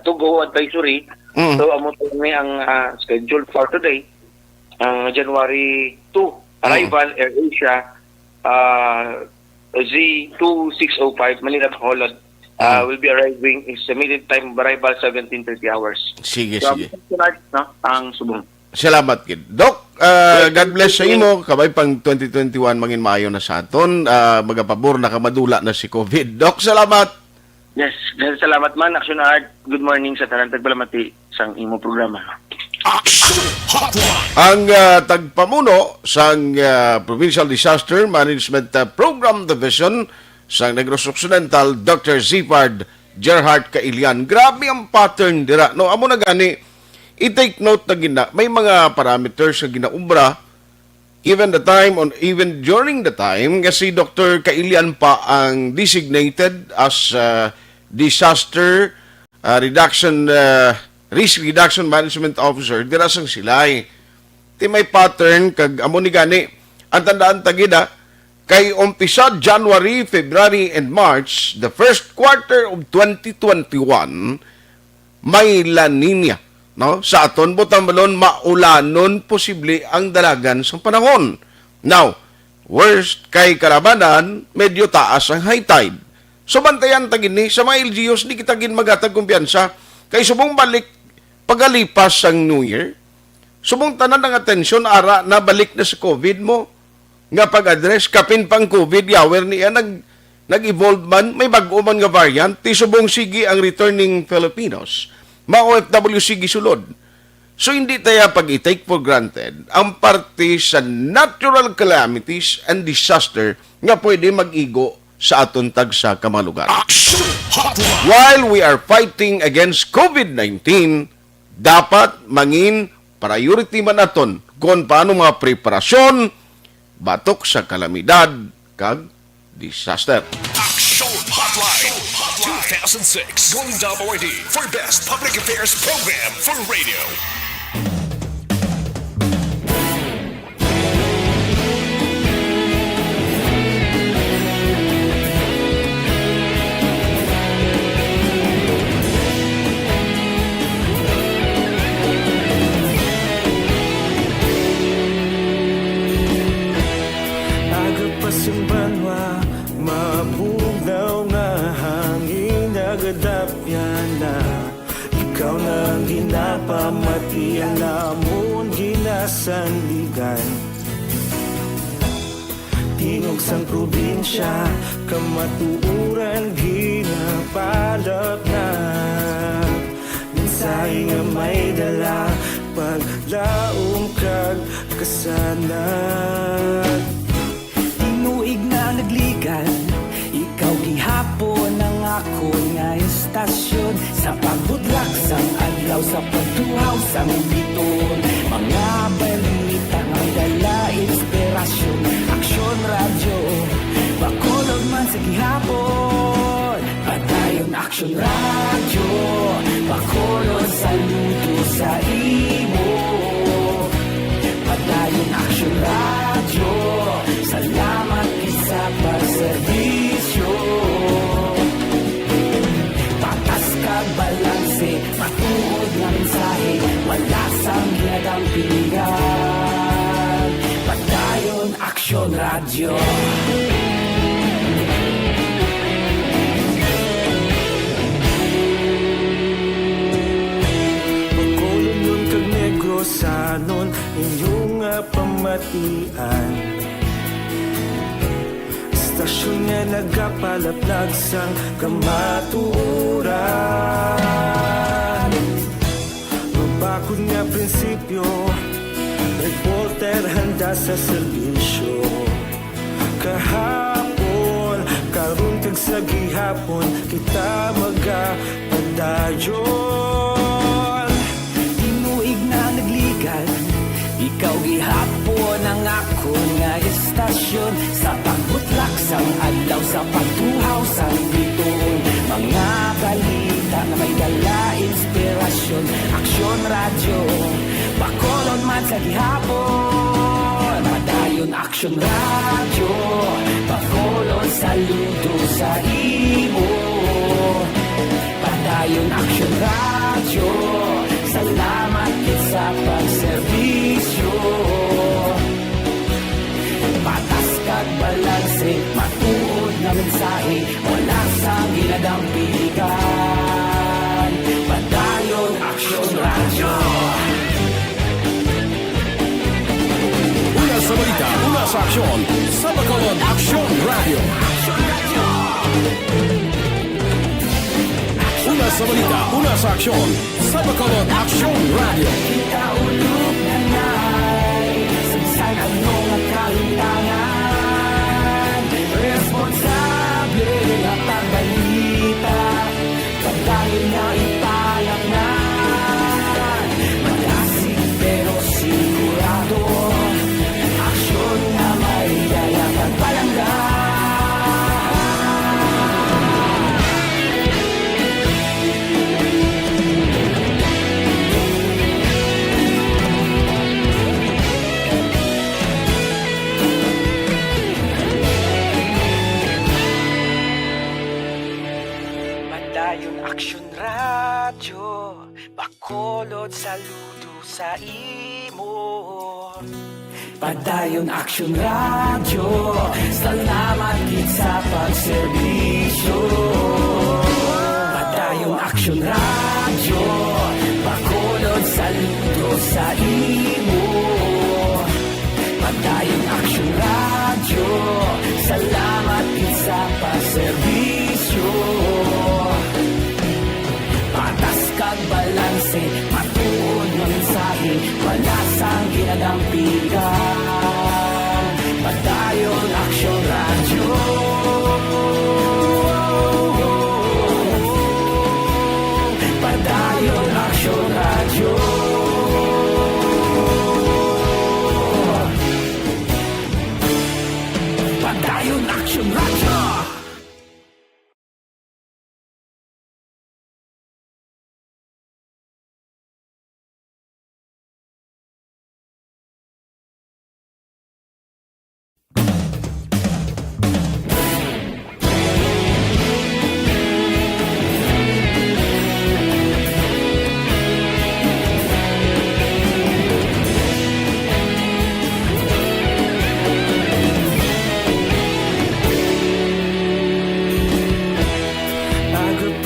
to go advisory. So amo ni ang schedule for today, ang January 2 arrival Air Asia Z2605 Manila Bacolod will be arriving estimated time of arrival 17:30 hours. Sige. No, ang subong. Salamat, kid. Doc, God bless sa imo. Kabay pang 2021 mangin maayo na sa aton. Magapabor na kamadula na si COVID. Doc, salamat. Yes, salamat man, Action Art. Good morning sa tanan tagbalamati sang imo programa. Action Hotline. Ang tagpamuno sang Provincial Disaster Management Program Division sang Negros Occidental, Dr. Zipard Gerhard Kailian. Grabe ang pattern dira. No, amo na gani, i-take note na may mga parameters na ginaumbra even during the time kasi Dr. Kailian pa ang designated as disaster risk reduction management officer dira sang Silay. Ti may pattern kag amo ni gani ang tandaan tagida kay umpisa January, February and March, the first quarter of 2021 may La Nina, no? Sa aton butang balon maulanon posible ang dalagan sa panahon. Now, worst kay Karabanan, medyo taas ang high tide. So bantayan tagini sa mga LGUs di kita gin magatag kumpiyansa kay subong balik pagalipas sang New Year. Subong tanan ng atensyon ara na balik na sa COVID mo nga pag-address kapin pang COVID yawer niya nag-evolve man may bag-o man nga variant ti subong sige ang returning Filipinos. Ma-OFW sige sulod. So hindi tayo pag-i-take for granted ang parte sa natural calamities and disaster nga pwede mag-igo sa aton tag sa kamalugan. Action Hotline. While we are fighting against COVID-19, dapat mangin priority man aton kung paano mga preparasyon batok sa kalamidad kag disaster. Action Hotline. 2006 Golden Award for Best Public Affairs Program for Radio. Agapasumbanwa, mabugaw na hangin, nagadapyan na. Ikaw na ginapamati, alamon, ginasandigan. Tingog sang probinsya, kamatuuran, ginapalap na. Minsay nga may dala, paglaom kag kasanat. Tinuig na nagligan, ikaw gihapon ang ako nga istasyon. Sa pagbudlak sang adlaw sa pagtuhaw sa biton. Mga balita may dala inspirasyon. Aksyon radyo, bakolog man sa gihapon. Padayon aksyon radyo, bakolog saludo sa imo. Padayon aksyon radyo, salamat isa pagserbisyo. Patas kag balanse, matuod na mensahe, wala sang ginadang pilihan. Padayon aksyon radyo. Pagkulong kag negrosanon inyong pamatian. Istasyon nga nagapalaplag sang kamaturan. Mabakod nga prinsipyo, reporter handa sa serbisyo. Kahapon, karon kag sa gihapon, kita magapadayon. Tinuig na nagligan, ikaw gihapon ang ako nga istasyon. Sa pagbutlak sang adlaw, sa pagtuhaw sang biton. Mga balita na may dala inspirasyon. Aksyon radyo, bakolon man sa gihapon. Padayon aksyon radyo, bakolon saludo sa imo. Padayon aksyon radyo, salamat sa pagserbisyo. Patas kag balanse, matuod na mensahe, wala sang ginadang pilihan. Padayon aksyon radyo. Una sa balita, una sa aksyon, sa Bacolod Aksyon Radio. Una sa balita, una sa aksyon, sa Bacolod Aksyon Radio. Kita ulog na na'y sagsay ang mga kalintangan. Responsable at ang balita, pagdahin na ipalaknan. Malasig pero sigurado, aksyon na may dala pagpalanggan. Padayon aksyon radyo, bakolod saludo sa imo. Padayon aksyon radyo, salamat gid sa pagserbisyo. Padayon aksyon radyo, bakolod saludo sa imo. Padayon aksyon radyo, salamat gid sa pagserbisyo. Patas kag balanse, matuod na mensahe, wala sang ginadang pilihan. Padayon aksyon radyo. Padayon aksyon radyo. Padayon aksyon radyo.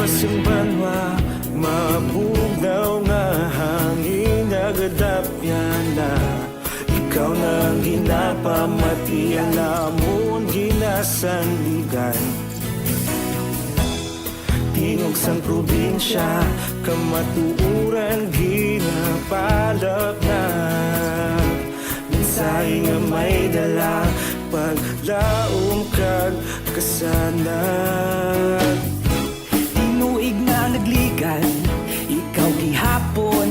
Simbanwa, mabugnaw nga hangin nagadapyan na. Ikaw na ang ginapamatian namon ginasanligan. Tingog sang probinsya, kamatuuran ginapalap na. Mensahe nga may dala, paglaom kag kasanag. Tinuig na nagligan, ikaw gihapon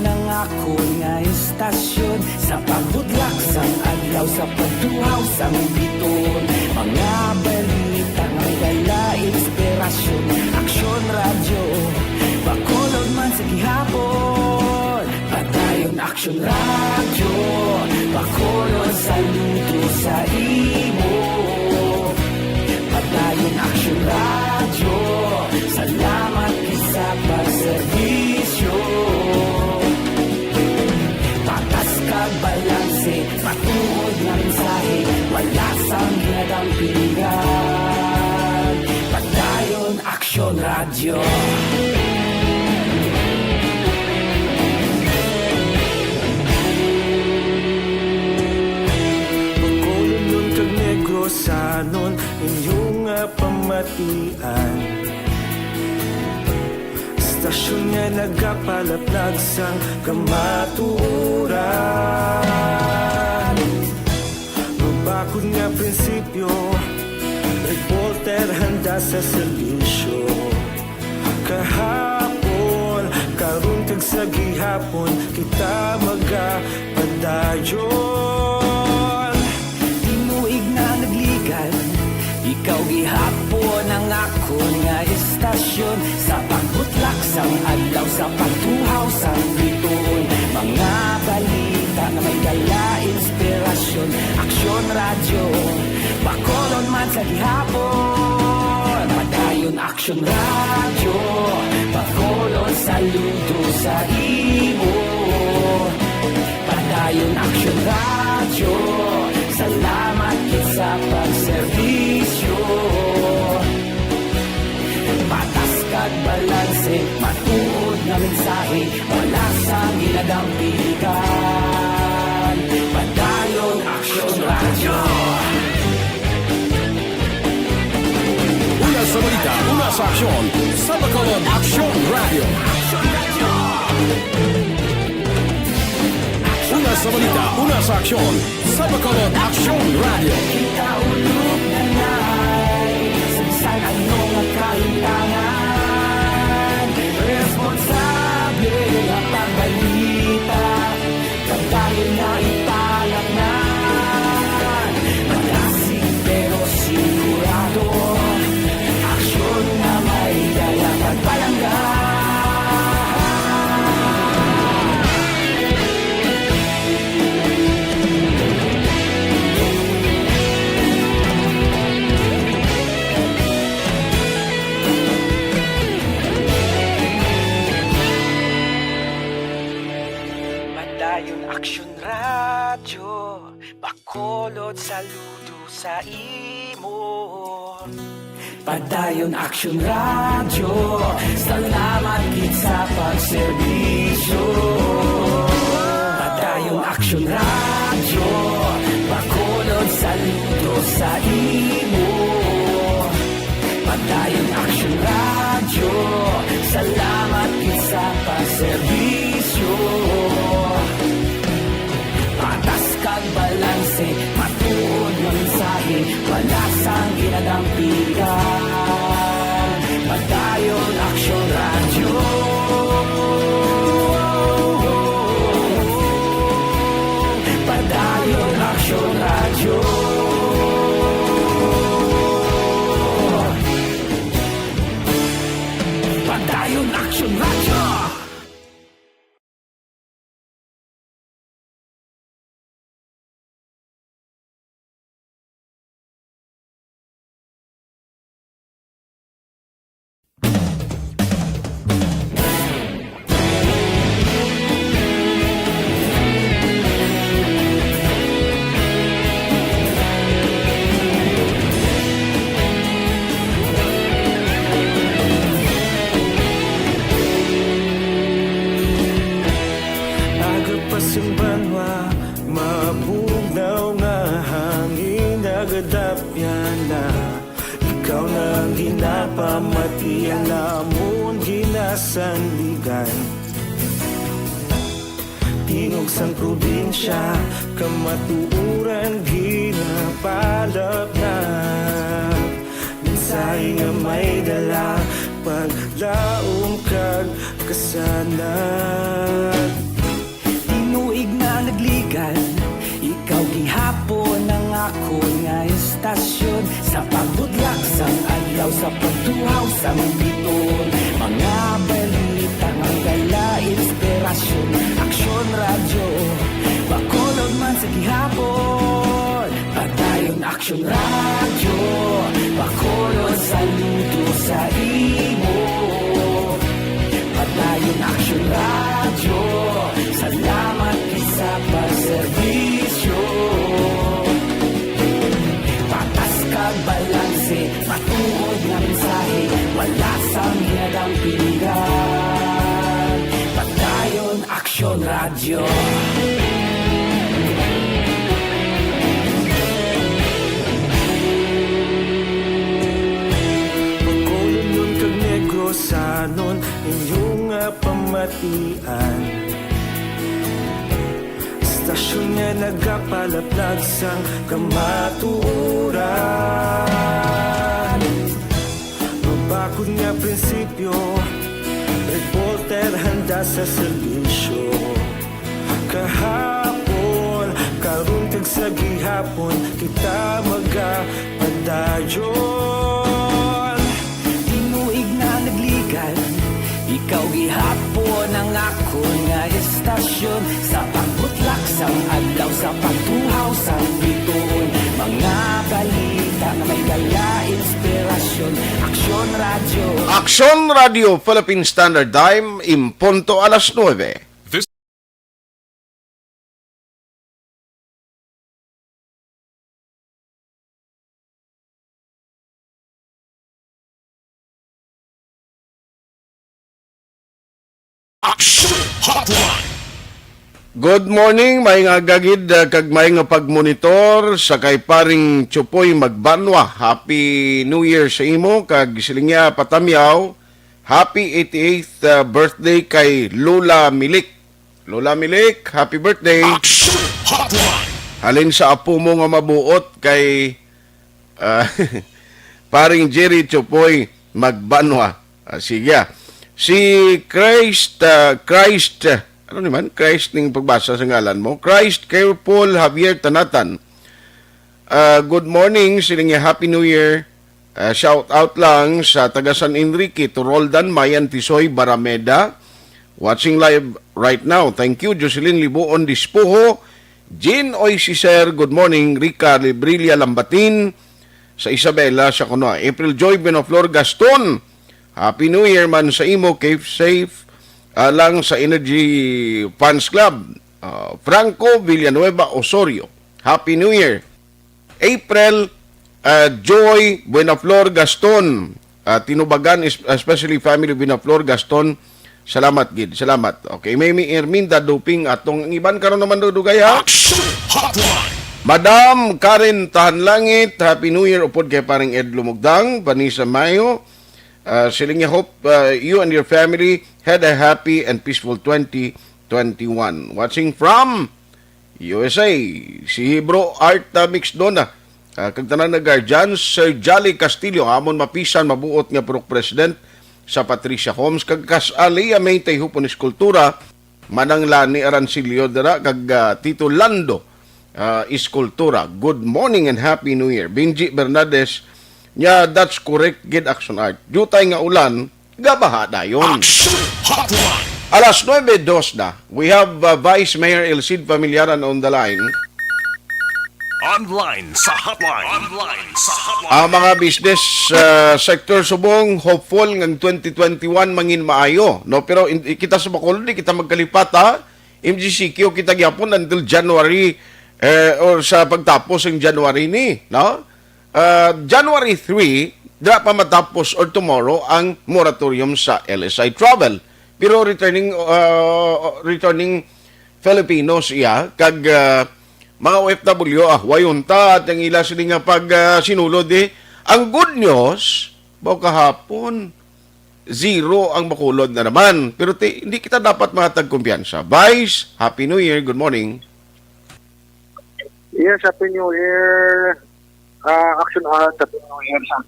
ako nga istasyon sa pagbudlak sang adlaw sa pagtuhaw sang biton. Mga balita nga dala inspirasyon, aksyon radyo, bakolod man sa gihapon. Padayon aksyon radyo, bakolod saludo sa imo. Padayon aksyon radyo, salamat sa pagserbisyo. Patas kag balanse, matuod nga mensahe, wala sang ginadampingan. Padayon aksyon radyo. Pagkulong nun kag negrosanon, inyong pamatian. Stasyon nga nagapalaplag sang kamaturan. Mabakod nga prinsipyo, reporter handa sa serbisyo. Kahapon, karun kag sa gihapon, kita magapadayon. Tinuig na nagligal, ikaw gihapon ang ako nga istasyon sa pagbutlak sang adlaw sa pagtuhaw sang biton. Mga balita na may dala inspirasyon, aksyon radyo, bakolon man sa gihapon. Padayon aksyon radyo, bakolon saludo sa imo. Padayon aksyon radyo, salamat kit sa pagserbisyo. Patas kag balanse, matuod nga mensahe, wala sang ginadampigan. Padayon aksyon radyo. Una sa balita, una sa aksyon, sa Bacolod Aksyon Radio. Una sa balita, una sa aksyon, sa Bacolod Aksyon Radio. Kita ulog na na'y Sansan ano nga kahintangan, responsable nga pagbalita, kagdayon na ipalaknan. Malasig pero sigurado, aksyon na may dala pagpalanggan. Padayon aksyon radyo, bakolod saludo sa imo. Padayon aksyon radyo, salamat kit sa pagserbisyo. Padayon aksyon radyo, bakolod saludo sa imo. Padayon aksyon radyo, salamat kit sa pagserbisyo. Patas kag balanse, matuod nga mensahe, wala sang ginadampigan. Padayon aksyon radyo. Padayon aksyon radyo. Padayon aksyon radyo. Pasimbanwa, mabugnaw nga hangin nagadapyan na. Ikaw na ang ginapamatian namon ginasandigan. Tingog sang probinsya, kamatuuran ginapalap na. Mensahe nga may dala, paglaom kag kasanat. sang biton. Mga balita, magdala, inspirasyon, aksyon, radyo, bakulog man sa gihapon. Padayon aksyon, radyo, bakulog saludo sa imo. Padayon aksyon, radyo, salamat isa pagserbisyo. Patas kag balanse, matuod nga mensahe, wala sang hinadang pinggan. Padayon aksyon, radyo. Pagkulong nun kag negrosanon inyong pamatian. Stasyon nga nagapalaplag sang kamatuoran. Mabakod nga prinsipyo, reporter handa sa serbisyo. Kahapon, karong tag sa gihapon, kita magapadayon. Tinuig na nagligan, ikaw gihapon ang ako nga estasyon. Sa pagbutlak sang adlaw, sa pagtuhaw sang bituon. Mga balita na may dala, inspirasyon, aksyon, radyo. Aksyon Radio Philippine Standard Time, impunto alas 9. Action Hotline. Good morning, may nga gagid kag may nga pagmonitor sa kay paring Chupoy Magbanwa. Happy New Year sa imo kag silingya patamyaw. Happy 88th birthday kay Lola Milik. Lola Milik, happy birthday. Action Hotline. Halin sa apo mo nga mabuot kay paring Jerry Chupoy Magbanwa. Sige. Si Christ, ano naman? Christ ning pagbasa sa ngalan mo. Christ Careful Javier Tanatan. Good morning, siling Happy New Year. Shout out lang sa taga San Enrique to Roldan Mayan Tisoy Barameda. Watching live right now. Thank you, Jocelyn Libuon Dispuho. Jean Oisiser, good morning. Rica Librilla Lambatin. Sa Isabela, sa Kunoa. April Joy Benoflor Gaston. Happy New Year man sa imo, keep safe lang sa Energy Fans Club. Franco Villanueva Osorio, Happy New Year. April Joy Buenaflor Gaston, tinubagan especially family Buenaflor Gaston. Salamat gid, salamat. Okay, may Erminda Duping atong iban karon naman dugay ha. Action Hotline. Madam Karen Tahanlangit, Happy New Year upod kay paring Ed Lumugdang, Vanessa Mayo. Siling hope you and your family had a happy and peaceful 2021. Watching from USA, si Hebro Art Mixdona. Kagtanan na guardians, Sir Jolly Castillo, amon mapisan, mabuot nga Purok President sa Patricia Homes. Kagkas Alia may tayhupon iskultura, manang Lani Arancilio dara, kag Tito Lando Iskultura. Good morning and Happy New Year. Benji Bernades, nya that's correct, gid action art. Jutay nga ulan, gabaha dayon. Action Hotline. Alas 9:02 na. We have Vice Mayor Elcid Familiaran on the line. Online sa hotline. Online sa hotline. Ang mga business sector subong hopeful ng 2021 mangin maayo, no? Pero kita sa Bacolod di kita magkalipat ha. MGCQ kita gyapon until January or sa pagtapos ng January ni, no? January 3, dra pa matapos or tomorrow ang moratorium sa LSI Travel. Pero returning Filipinos iya kag mga OFW wayunta at ang ila sila nga pag sinulod Ang good news, baw kahapon zero ang Bacolod na naman. Pero hindi kita dapat matag kumpiyansa. Vice, Happy New Year, good morning. Yes, Happy New Year. Action Art, Happy New Year sa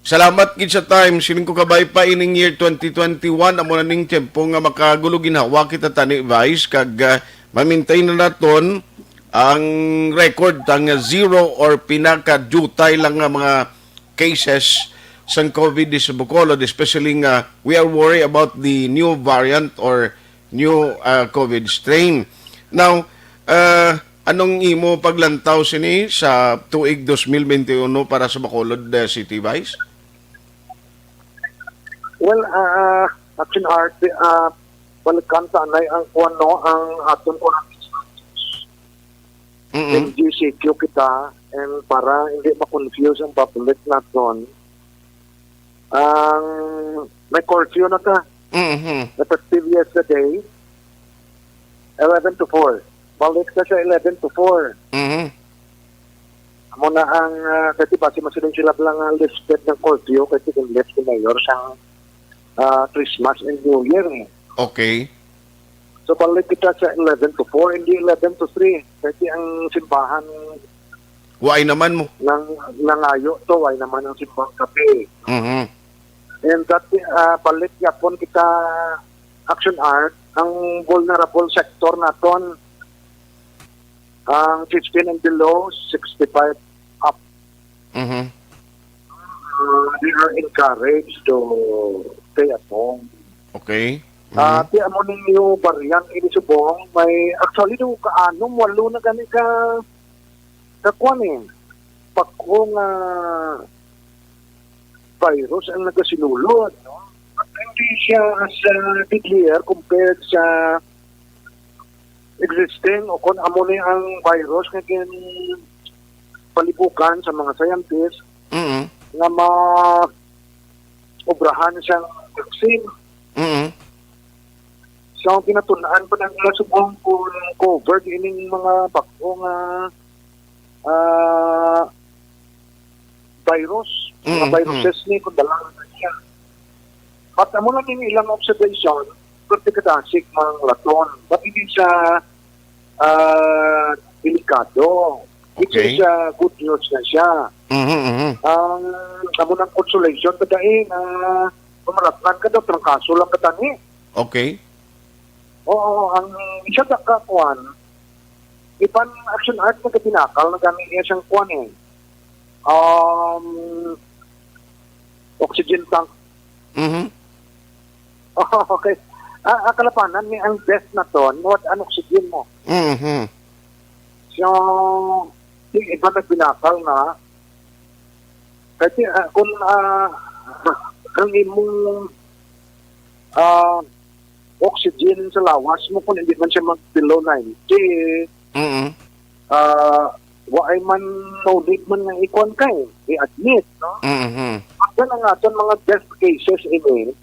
Salamat gid sa time. Siling ko kabay pa ining year 2021. Amo na ning tempo nga makagulo ginhawa kita tani Vice. Kag ma-maintain na naton ang record tang zero or pinaka-jutay lang nga mga cases sang COVID sa Bacolod, especially nga we are worried about the new variant or new COVID strain. Now, anong imo paglantaw sini sa tuig 2021 para sa Bacolod City Vice? Well, action art, balikan sa anay ang kuano ang aton ko ng GCQ kita and para hindi ma-confuse ang public naton. Ang may curfew na ka. Effective yesterday, 11 to 4. Balik ka siya 11 to 4. Amo na ang, kasi basi masilong sila lang listed ng curfew kasi kung left ni Mayor siyang Christmas and New Year. Okay. So balik kita sa 11 to 4, hindi 11 to 3. Kasi ang simbahan Why naman mo? nangayo to, why naman ang simbang kape. And that, balik yapon kita action art, ang vulnerable sector naton, ang 15 and below, 65 up. They are encouraged to stay at home. Okay. Ti amo ninyo variant ini subong, may actually do kaanong walo na gani ka kuan eh. Pagkong virus ang nagasinulod, no? At hindi siya as declare compared sa existing o kung amo ni ang virus nga palibukan sa mga scientists nga obrahan siyang vaccine. So, pinatulaan pa ng subong kung covered ining mga bagong virus. Mga viruses ni kung dalang na siya. But amo lang yung ilang observation, pwede kadasik mga laton. But hindi siya delikado. Which Okay. is good news na siya. Amo ng consolation kadain na pumalatnan ka daw, trangkaso lang katani. Okay. Oo, ang isa ka kuan, ipan action art na katinakal na gamit niya siyang kuan eh. Oxygen tank. Oh, okay. Kalapanan ni ang best na to, what an oxygen mo. So, iba na pinakal na, kasi kung ang imong oxygen sa lawas mo, kung hindi man siya mag-below 90, waay man no need man nga ikon kay i-admit, no? At yan ang aton mga death cases ini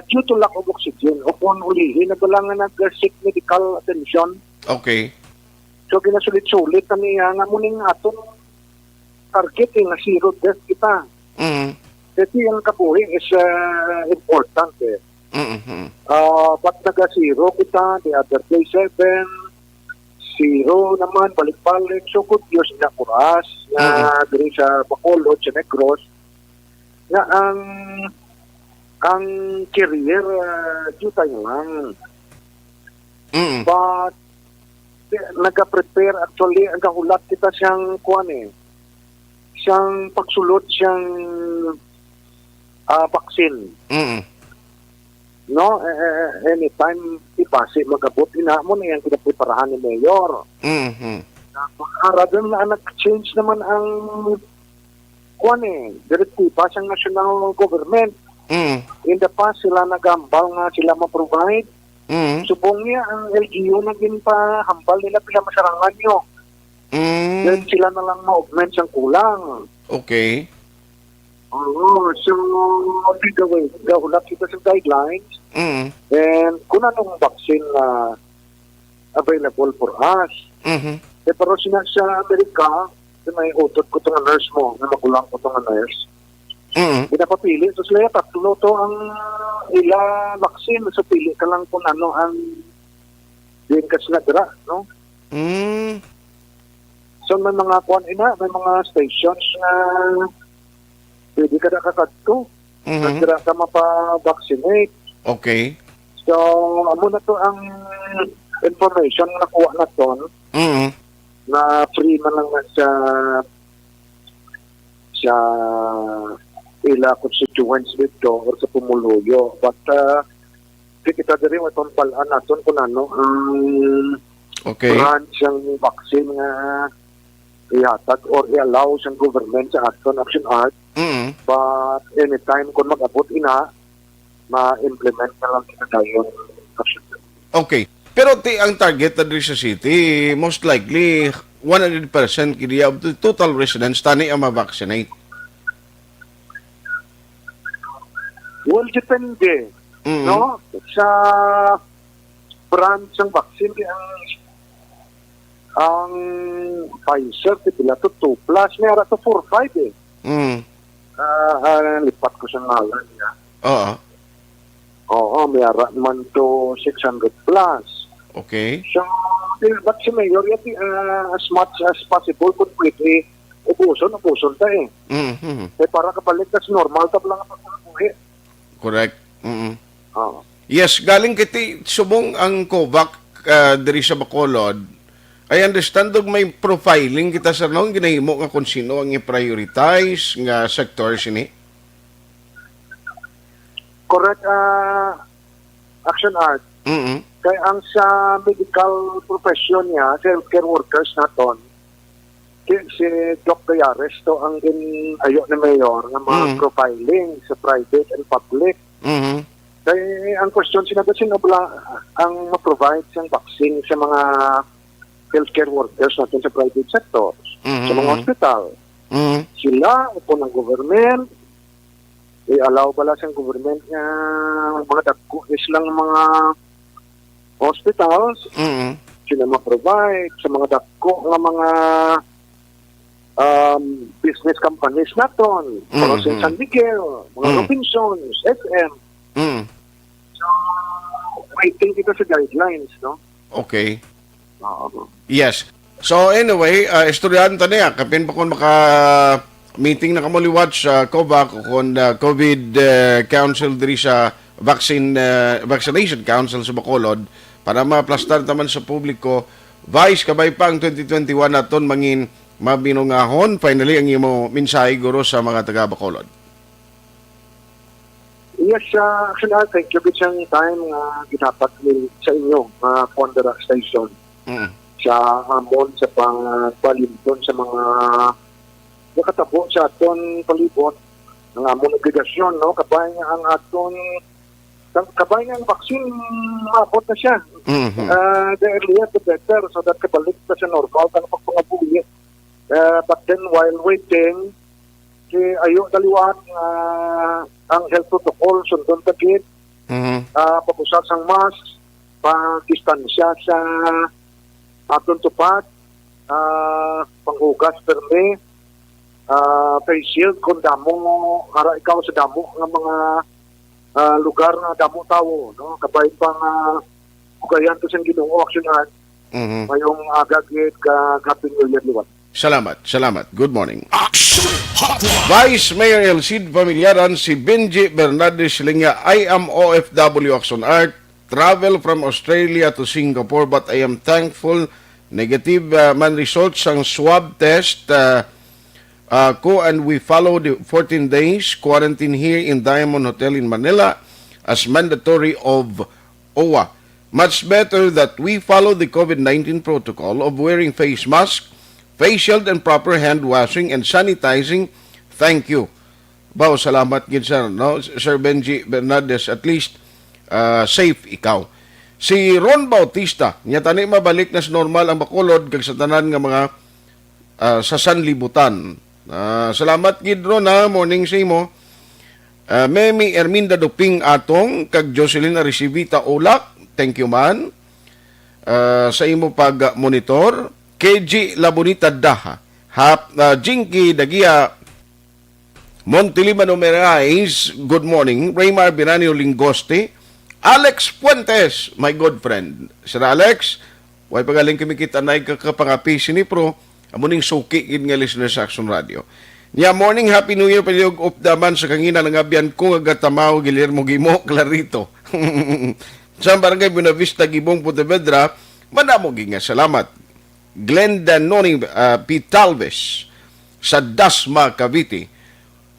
due to lack of oxygen o kung ulihin na kailangan nag-seek medical attention. Okay. So ginasulit-sulit na niya nga muning aton target nga zero death kita. Kasi ang kabuhi is important eh. But naga-zero kita, the other day 7, 0 naman, balik-balik. So, good news na kuras na diri sa Bacolod, sa Negros, na ang career, due tayo lang. But, nag-prepare actually, ang kahulat kita siyang kuwan eh. Siyang pagsulod, siyang vaccine. No, anytime ipasi magabot ina mo na yan kinapreparahan ni Mayor. Rather na nag-change naman ang kuan eh, direktiba sa national government. In the past sila nagambal nga sila ma-provide. Subong niya ang LGU na ginpahambal nila pila masarangan nyo. Then sila na lang ma-augment siyang kulang. Okay. Oo, so gahulat kita sa guidelines. And kung anong vaccine na available for us. Pero sa Amerika, may utot ko itong nurse mo, na magulang ko itong nurse. Pinapapili. So sila tatlo to ang ila vaccine. So pili ka lang kung ano ang din kasi nadira, no? So may mga may mga stations na pwede ka na kakadto. Nadira ka mapa-vaccinate. Okay. So, amo na to ang information na nakuha na to, na free man lang na sa ila constituents dito or sa Pumuluyo. But di kita diri wa itong palaan naton kung ano Okay. branch ang vaccine nga ihatag or i-allow sa government sa Action Art. Mm. But anytime kung mag-abot ina, ma-implement na lang kita tayo action. Okay. Pero ang target na sa city, most likely 100% kini of the total residents tani ang ma-vaccinate. Well, depende. Mm. No? Sa branch ng vaccine, ang Pfizer, pila to 2 plus, may ara to 4-5 eh. Mm. Lipat ko sa ngalan niya. Oo. Oo, may ara man to 600 plus. Okay. So, but si Mayor, as much as possible, kung pwede, ubuson ta eh. Mm-hmm. Para kapalit kas normal ta lang ang pagbuhi. Correct. Mm-hmm. Oo. Yes, galing kiti subong ang COVAC diri sa Bacolod. I understand dog may profiling kita sa noong ginahimo nga kung sino ang i-prioritize nga sector sini. Correct, Action Art. Mm-hmm. Kaya ang sa medical profession niya, sa healthcare workers naton, si Doc Gayares to ang ayo ni Mayor ng mga profiling sa private and public. Mm-hmm. Kaya ang question sino ba ang ma-provide siyang vaccine sa mga healthcare workers natin sa private sector, sa mga hospital. Mm-hmm. Sila o po ng government, i-allow bala sa government nga mga dagko lang mga hospitals, sila ma-provide sa mga dagko nga mga business companies naton, para sa San Miguel, mga Robinsons, SM. So, waiting kita sa guidelines, no? Okay. Oo. Yes. So anyway, istoryahan ta niya kapin pa kon maka meeting na kamo liwat sa COVAC kon COVID council diri sa vaccination council sa Bacolod para ma-plastar taman sa publiko. Vice kabay pang 2021 naton mangin mabinungahon finally ang imo mensahe guro sa mga taga Bacolod. Yes, actually, thank you for yung time nga ginapat sa inyo, Pondera Station. Sa amon, sa pangbalinton sa mga nakatabo sa aton palibot ng amon obligasyon, no? Kabay nga ang aton kabay nga ang vaccine maabot na siya. The earlier the better, so that kabalik na sa normal ang pagpangabuhi. But then while waiting, ayo daliwat ang health protocol sundon tagit pag-usap sang mask, pag-distansya sa aton tupad, panghugas perme, face shield kung damo ara ikaw sa damo ng mga lugar na damo tawo, no? Kabay pang ugayan to sa Ginoo Action Art, mayong agagit ka Happy New Year liwat. Salamat. Good morning. Action Hotline. Vice Mayor Elcid Familiaran, si Benji Bernardes Linga, I am OFW Action Art, travel from Australia to Singapore, but I am thankful negative man results ang swab test ko, and we follow the 14 days quarantine here in Diamond Hotel in Manila as mandatory of OWA. Much better that we follow the COVID-19 protocol of wearing face mask, face shield, and proper hand washing and sanitizing. Thank you. Bao, salamat gid sir, no? Sir Benji Bernardes, at least safe ikaw. Si Ron Bautista, niya tani mabalik na sa normal ang Bacolod kag sa tanan nga mga sa sanlibutan. Salamat gid Ron, ha, morning sa imo. Memi Erminda Duping atong kag Jocelyn Arisivita Olak, thank you man. Sa imo pag-monitor. KG Labonita Daha, Jinky Dagia Montelima Numerais, good morning. Raymar Biranio Lingoste, Alex Fuentes, my good friend. Sir Alex, way pagaling kami kita na ikapangapi sinipro, amuning suki gid nga listener sa Action Radio. Nya morning, Happy New Year paliog of daman sa kangina ng abyan ko agatamaw Guillermo Gimo Clarito. Sa barangay Buenavista Gibong Pontevedra, manamo nga salamat. Glenda Noning P. Talves sa Dasma, Cavite.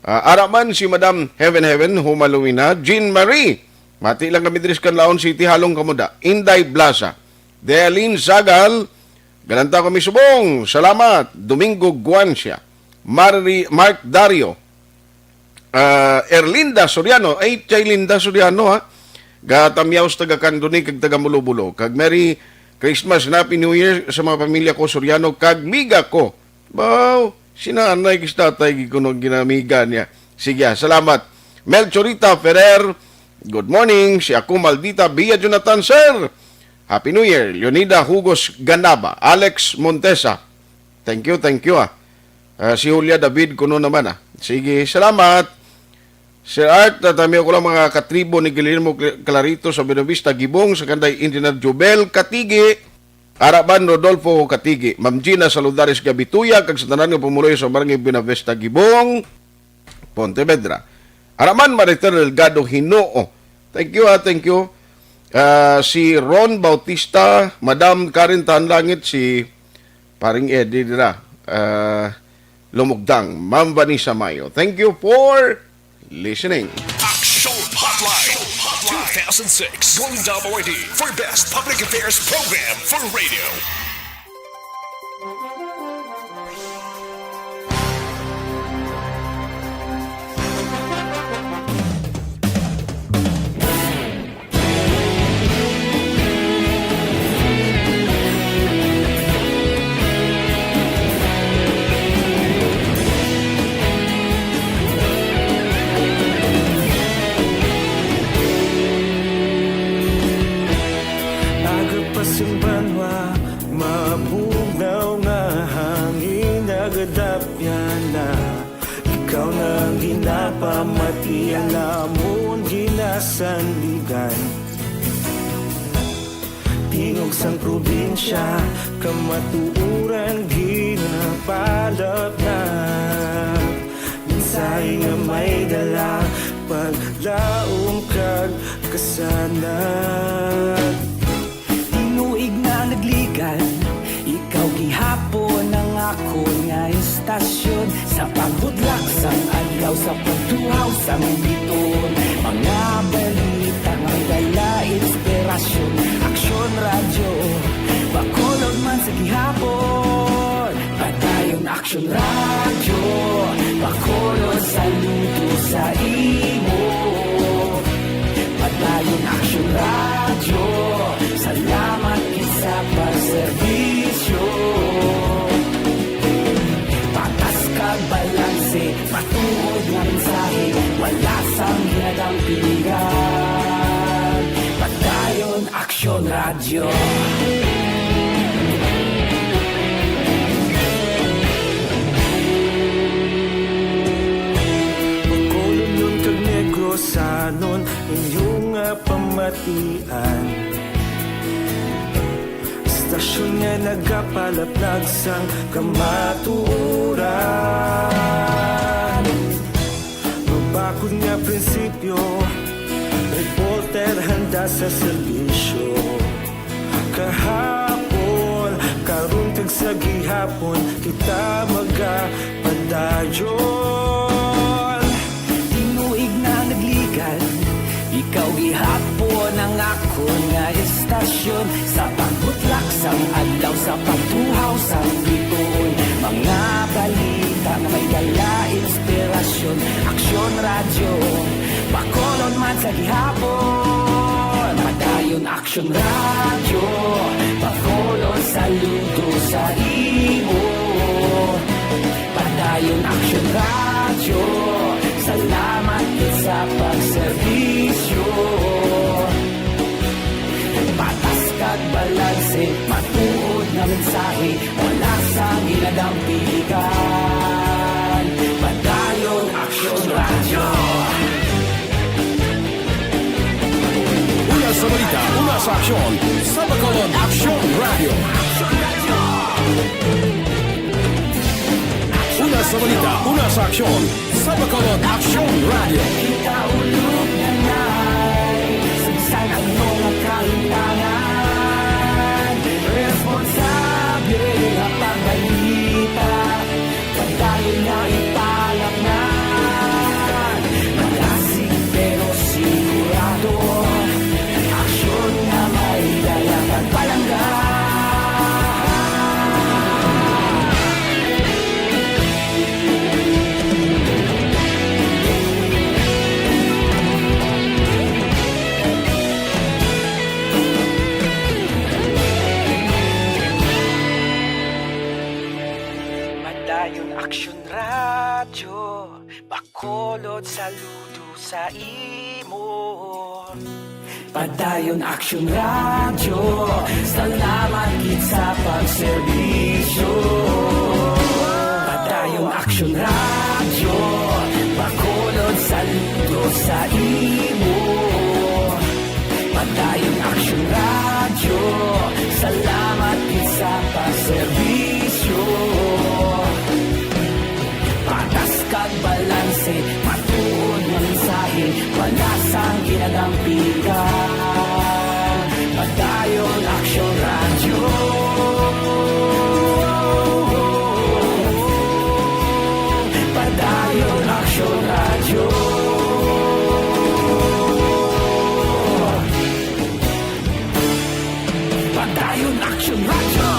Araman si Madam Heaven Humaluina, Jean Marie. Mati lang kami diri sa Canlaon City, halong kamuda. Inday Blaza. Dealin Sagal, galanta kami subong. Salamat. Domingo Guancia. Mark Dario. Erlinda Soriano. Ay, chay Linda Soriano ha. Gatamyaw sa taga Kanduni kag taga Mulubulo. Kag Merry Christmas and Happy New Year sa mga pamilya ko Soriano kag miga ko. Wow, sinanay kis tatay kuno ginamiga niya. Sige, salamat. Melchorita Ferrer, good morning. Si ako Maldita Bia Jonathan, sir. Happy New Year. Leonida Hugos Ganaba, Alex Montesa. Thank you. Si Julia David kuno naman Sige, salamat. Sir Art, tatamiyo ko lang mga katribo ni Guillermo Clarito sa Benavista, Gibong, sa kanday Engineer Jobel Katigi, Araban Rodolfo Katigi, Ma'am Gina Saludares Gabituya, kag sa tanan nga pumuloy sa Barangay Benavista, Gibong, Pontevedra. Araman Maritel Delgado Hinoo. Thank you. Si Ron Bautista, Madam Karen Tanlangit, si Paring Eddie dira, Lumugdang, Ma'am Vanessa Mayo. Thank you for listening. Action Hotline 2006 Golden WID for Best Public Affairs Program for Radio. Simbanwa, mabugaw nga hangin nagadapyan na. Ikaw nang ginapamati, alamon ginasandigan. Tingog sang probinsya, kamatuuran ginapalap na. Minsay nga may dala, paglaom kag kasanan. Tinuig na nagligan, ikaw gihapon ang ako nga istasyon. Sa pagbudlak sang adlaw, sa pagtuhaw sang biton. Mga balita may dala inspirasyon. Aksyon radyo, bakolog man sa gihapon. Patayon aksyon radyo, bakolog saludo sa imo. Patayon aksyon radyo, salamat sa pagserbisyo. Patas kag balanse, matuod nga mensahe, wala sang ginadang pilihan. Patayon aksyon radyo. Pagkolon yung kag negro sanon, inyong pamatian. Stasyon nga nagapalaplag sang kamatuuran. Mabakod nga prinsipyo, reporter handa sa serbisyo. Kahapon, karon kag sa gihapon, kita magapadayon. Tinuig na nagligan, ikaw gihapon ang ako nga istasyon. Sa pagbutlak sang adlaw, sa pagtuhaw sang biton. Mga balita na may dala inspirasyon. Aksyon radyo, bakolon man sa gihapon. Padayon aksyon radyo, bakolon saludo sa imo. Padayon aksyon radyo, salamat sa pagserbisyo. Patas kag balanse, matuod na mensahe, wala sa ginadang pilihan. Padayon aksyon radyo. Una sa balita, una sa aksyon, sa Bacolod Aksyon Radio. Una sa balita, una sa aksyon, sa Bacolod Aksyon Radio. Kita ulog na na'y sagsan ang mga kahintangan. Responsable ang pagbalita, pagdayon na italak na. Bacolod, saludo sa imo. Padayon Action Radio, salamat gid sa pagserbisyo. Padayon Action Radio, Bacolod, saludo sa imo. Padayon Action Radio, salamat gid sa pagserbisyo. Patas kag balanse, matuod ng mensahe, wala sang ginadampigan. Padayon Action Radio. Padayon Action Radio. Padayon Action Radio.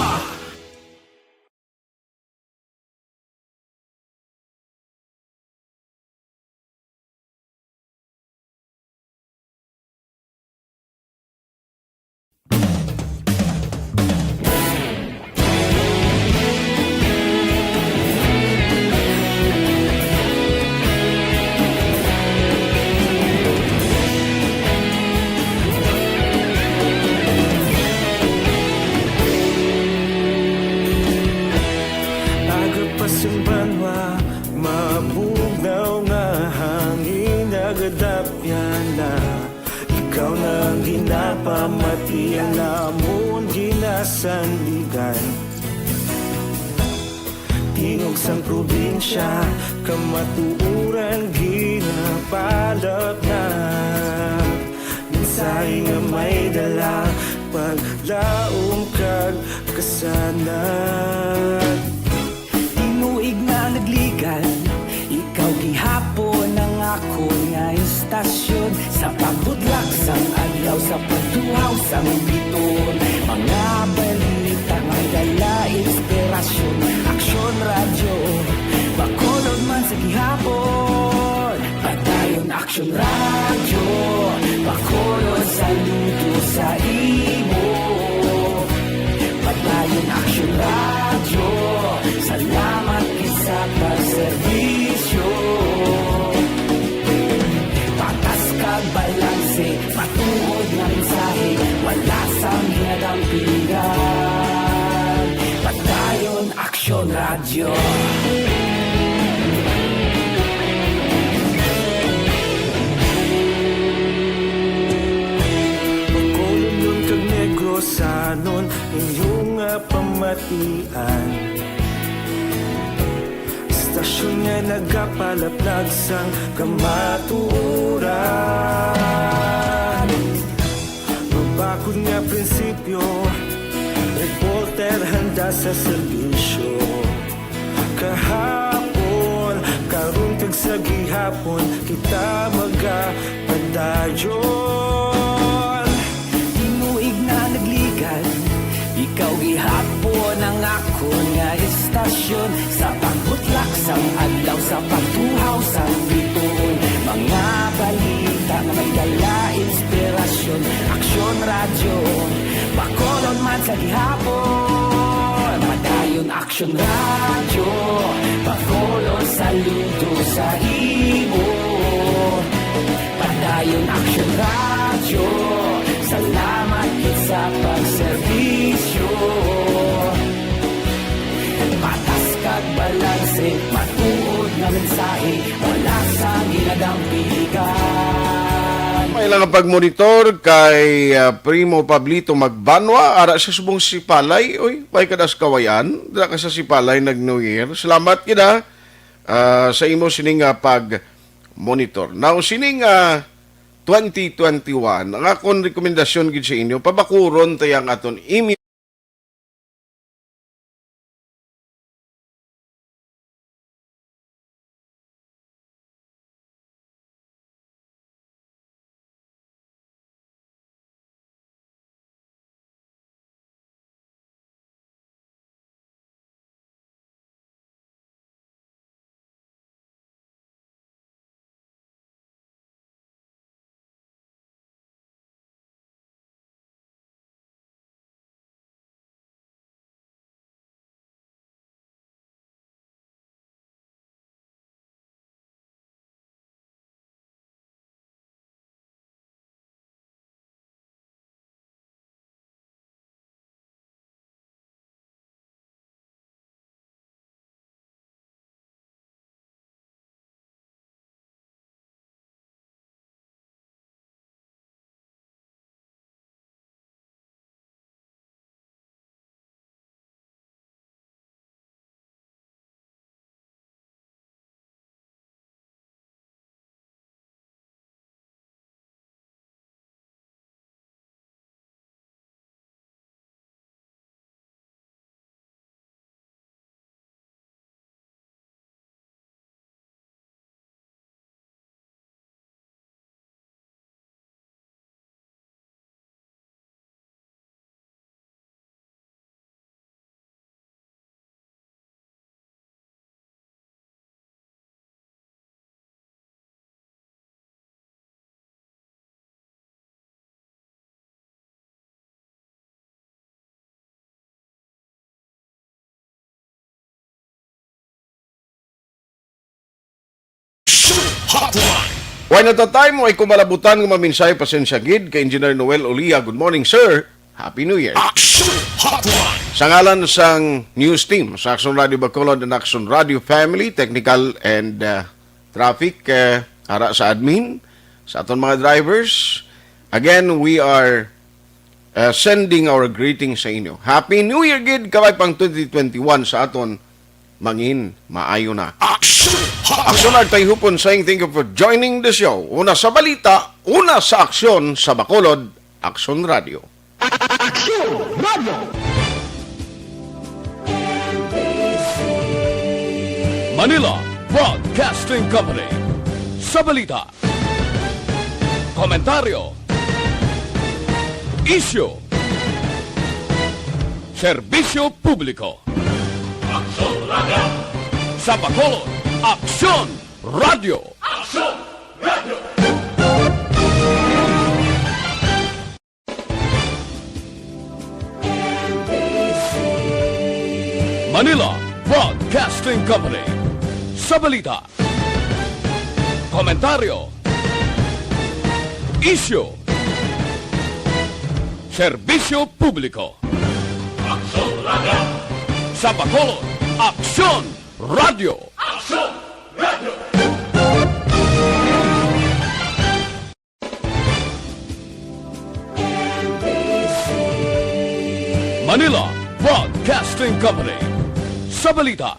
Agapasumbanwa, mabugnaw nga hangin nagadapyan na. Ikaw nang ginapamati ang namon ginasandigan. Tingog sang probinsya, kamatuuran ginapalap na. Minsay nga may dala, paglaom kag kasanat. Tinuig na nagligan, ikaw gihapon ang ako nga istasyon. Sa pagbudlak sang adlaw, sa pagtuhaw sang biton. Mga balita nga dala inspirasyon. Action Radio, Bacolod man sa gihapon. Padayon Action Radio, Bacolod, saludo sa imo. Padayon Action Radio, salamat gid sa pagserbisyo. Patas kag balanse, matuod na mensahe, wala sang ginadampigan. Padayon Action Radio. Bacolod nun kag Negros sanon inyong pamatian. Istasyon nga nagapalaplag sang kamaturan. Mabakod nga prinsipyo, reporter handa sa serbisyo. Kahapon, karong kag sa gihapon, kita magapadayon. Tinuig na nagligan, ikaw gihapon ang ako nga istasyon. Sa pagbutlak sang adlaw, sa pagtuhaw sang biton. Mga balita nga may dala inspirasyon. Action Radio, Bacolod man sa gihapon. Padayon Action Radio, Bacolod, saludo sa imo. Padayon Action Radio, salamat gid sa pagserbisyo. Patas kag balanse, matuod na mensahe, wala sang ginadampigan. May lang ang pagmonitor kay Primo Pablito Magbanwa, ara sa subong Sipalay. Uy, may kadas kawayan, dala ka sa Sipalay nag-New Year. Salamat kita sa imo sining pag-monitor. Now, sining 2021, ang akong rekomendasyon gid sa inyo, pabakuron tayang aton email Hotline. Why not the time mo ay kumalabutan ng maminsay pasensya gid kay Engineer Noel Olia. Good morning, sir. Happy New Year. Action Hotline. Sa ngalan sang news team sa Action Radio Bacolod and Action Radio Family, technical and traffic, ara sa admin, sa aton mga drivers, again, we are sending our greetings sa inyo. Happy New Year gid kaway pang 2021 sa aton mangin maayo na. Action Hotline. Action Artay Hupon saying thank you for joining the show. Una sa balita, una sa aksyon sa Bacolod, Action Radio. Manila Broadcasting Company. Sa balita, komentaryo, issue, serbisyo publiko. Sa Bacolod, Aksyon Radio. Manila Broadcasting Company. Sa balita, komentaryo, issue, serbisyo publiko. Sa Bacolod, Aksyon Radio. Manila Broadcasting Company. Sa balita,